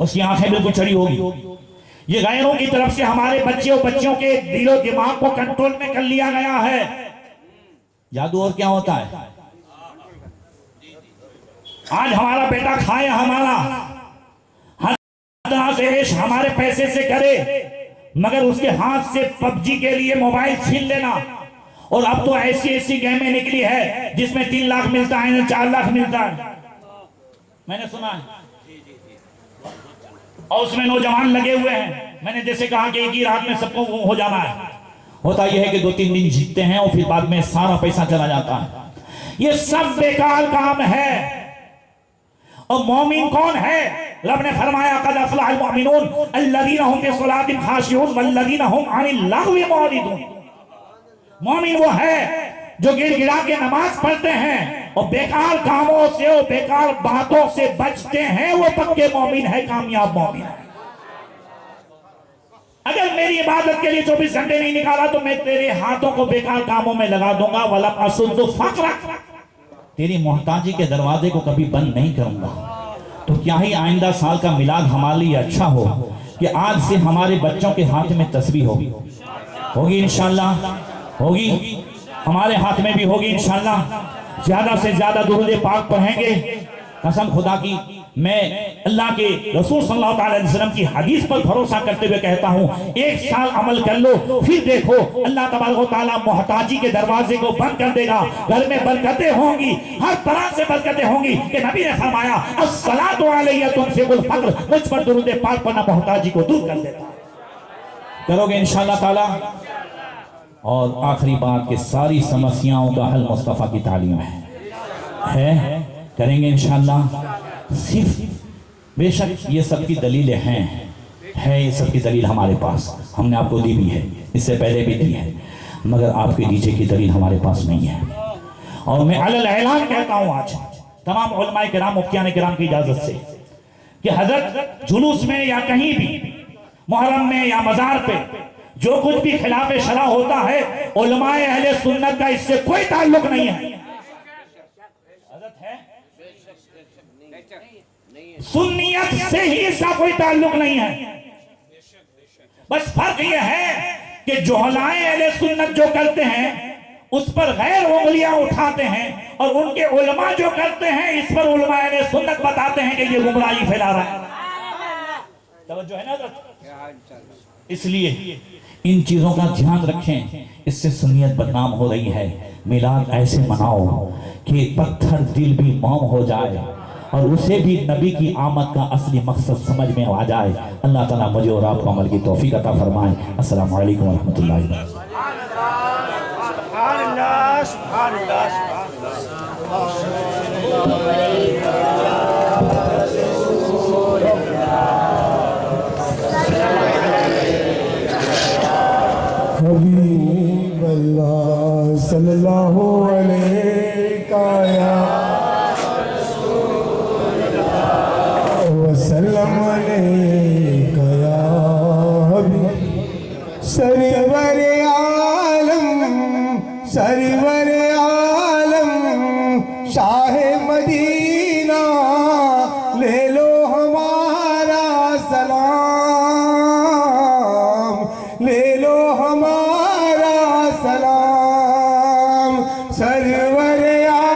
उसकी आंखें बिल्कुल चढ़ी होगी। ये गैरों की तरफ से हमारे बच्चे और बच्चियों के दिलो दिमाग को कंट्रोल में कर लिया गया है। जादू और क्या होता है, आज हमारा बेटा खाए, हमारा हर तरह से ऐश हमारे पैसे से करे, मगर उसके हाथ से पबजी के लिए मोबाइल छीन लेना। और अब तो ऐसी ऐसी गेमें निकली है जिसमें 3 लाख मिलता है, 4 लाख मिलता है, मैंने सुना है। और उसमें नौजवान लगे हुए हैं। मैंने जैसे कहा कि एक ही रात में सबको हो जाना है। होता यह है कि 2-3 दिन जीतते हैं और फिर बाद में सारा पैसा चला जाता है। ये सब बेकार काम है। और मोमिन कौन है? रब ने फरमाया कद अफलहल मोमिनून अल्लज़ीना हुम फी सलातिहिम खाशिऊन वल्लज़ीना हुम अनिल लग़वी मुअरिदून। मोमिन वो है जो गिड़गिड़ा के नमाज पढ़ते हैं और बेकार कामों से और बेकार बातों से बचते हैं। वो पक्के मोमिन है, कामयाब मोमिन है। अगर मेरी इबादत के लिए 24 घंटे नहीं निकाला तो मैं तेरे हाथों को बेकार कामों में लगा दूंगा। वला असुद्दु फ़क़रक, तेरी मोहताजी के दरवाजे को कभी बंद नहीं करूंगा। तो क्या ही आइंदा साल का मिलाद हमारे लिए अच्छा हो कि आज से हमारे बच्चों के हाथ में तस्बीह होगी इंशाअल्लाह, होगी, हमारे हाथ में भी होगी इंशाअल्लाह। ज्यादा से ज्यादा दुरूद पाक पढ़ेंगे। कसम खुदा की, मैं अल्लाह के रसूल सल्लल्लाहु अलैहि वसल्लम की हदीस पर भरोसा करते हुए कहता हूँ, 1 साल अमल कर लो, फिर देखो अल्लाह तबारक व तआला मोहताजी के दरवाजे को बंद कर देगा। घर में बरकतें होंगी, हर तरह से बरकतें होंगी। कि नबी ने फरमाया अस्सलातु अलैया तुनफिकुल फ़क़्र, मुझ पर दुरूद पाक पढ़ना मोहताजी को दूर कर देता। करोगे इंशाअल्लाह ताला। और आखिरी बात कि सारी समस्याओं का हल मुस्तफ़ा की तालीम है, करेंगे इंशाअल्लाह। सिर्फ बेशक ये सब की दलीलें हैं, ये सब की दलील हमारे पास, हमने आपको दी भी है, इससे पहले भी दी है, मगर आपके नीचे की दलील हमारे पास नहीं है। और मैं अलल ऐलान कहता हूँ आज तमाम उलमाए किराम, मुफ्तियान किराम की इजाजत से कि हजरत जुलूस में या कहीं भी मुहर्रम में या मजार पे जो कुछ भी खिलाफ शरा होता है, उलमाए अहले सुन्नत का इससे कोई ताल्लुक नहीं है। सुन्नियत से ही इसका कोई ताल्लुक नहीं है। बस फर्क यह है कि जोहलाए अहले सुन्नत जो करते हैं उस पर गैर उंगलियां उठाते हैं, और उनके उलमा जो करते हैं इस पर उलमा अहले सुन्नत बताते हैं कि ये गुमराही फैला रहा है। तवज्जो है ना? इसलिए इन चीजों का ध्यान रखें, इससे सुन्नियत बदनाम हो रही है। मिलाद ऐसे मनाओ कि पत्थर दिल भी मौम हो जाए और उसे भी नबी की आमद का असली मकसद समझ में आ जाए। अल्लाह ताला मुझे और आपको अमल की तौफीक अता फरमाए। अस्सलामु अलैकुम व रहमतुल्लाहि व बरकातहू। हबीब अल्लाह सल्लल्लाहु अलैहि वसल्लम अलैका या हबीब सरवर आलम शाह मदीना।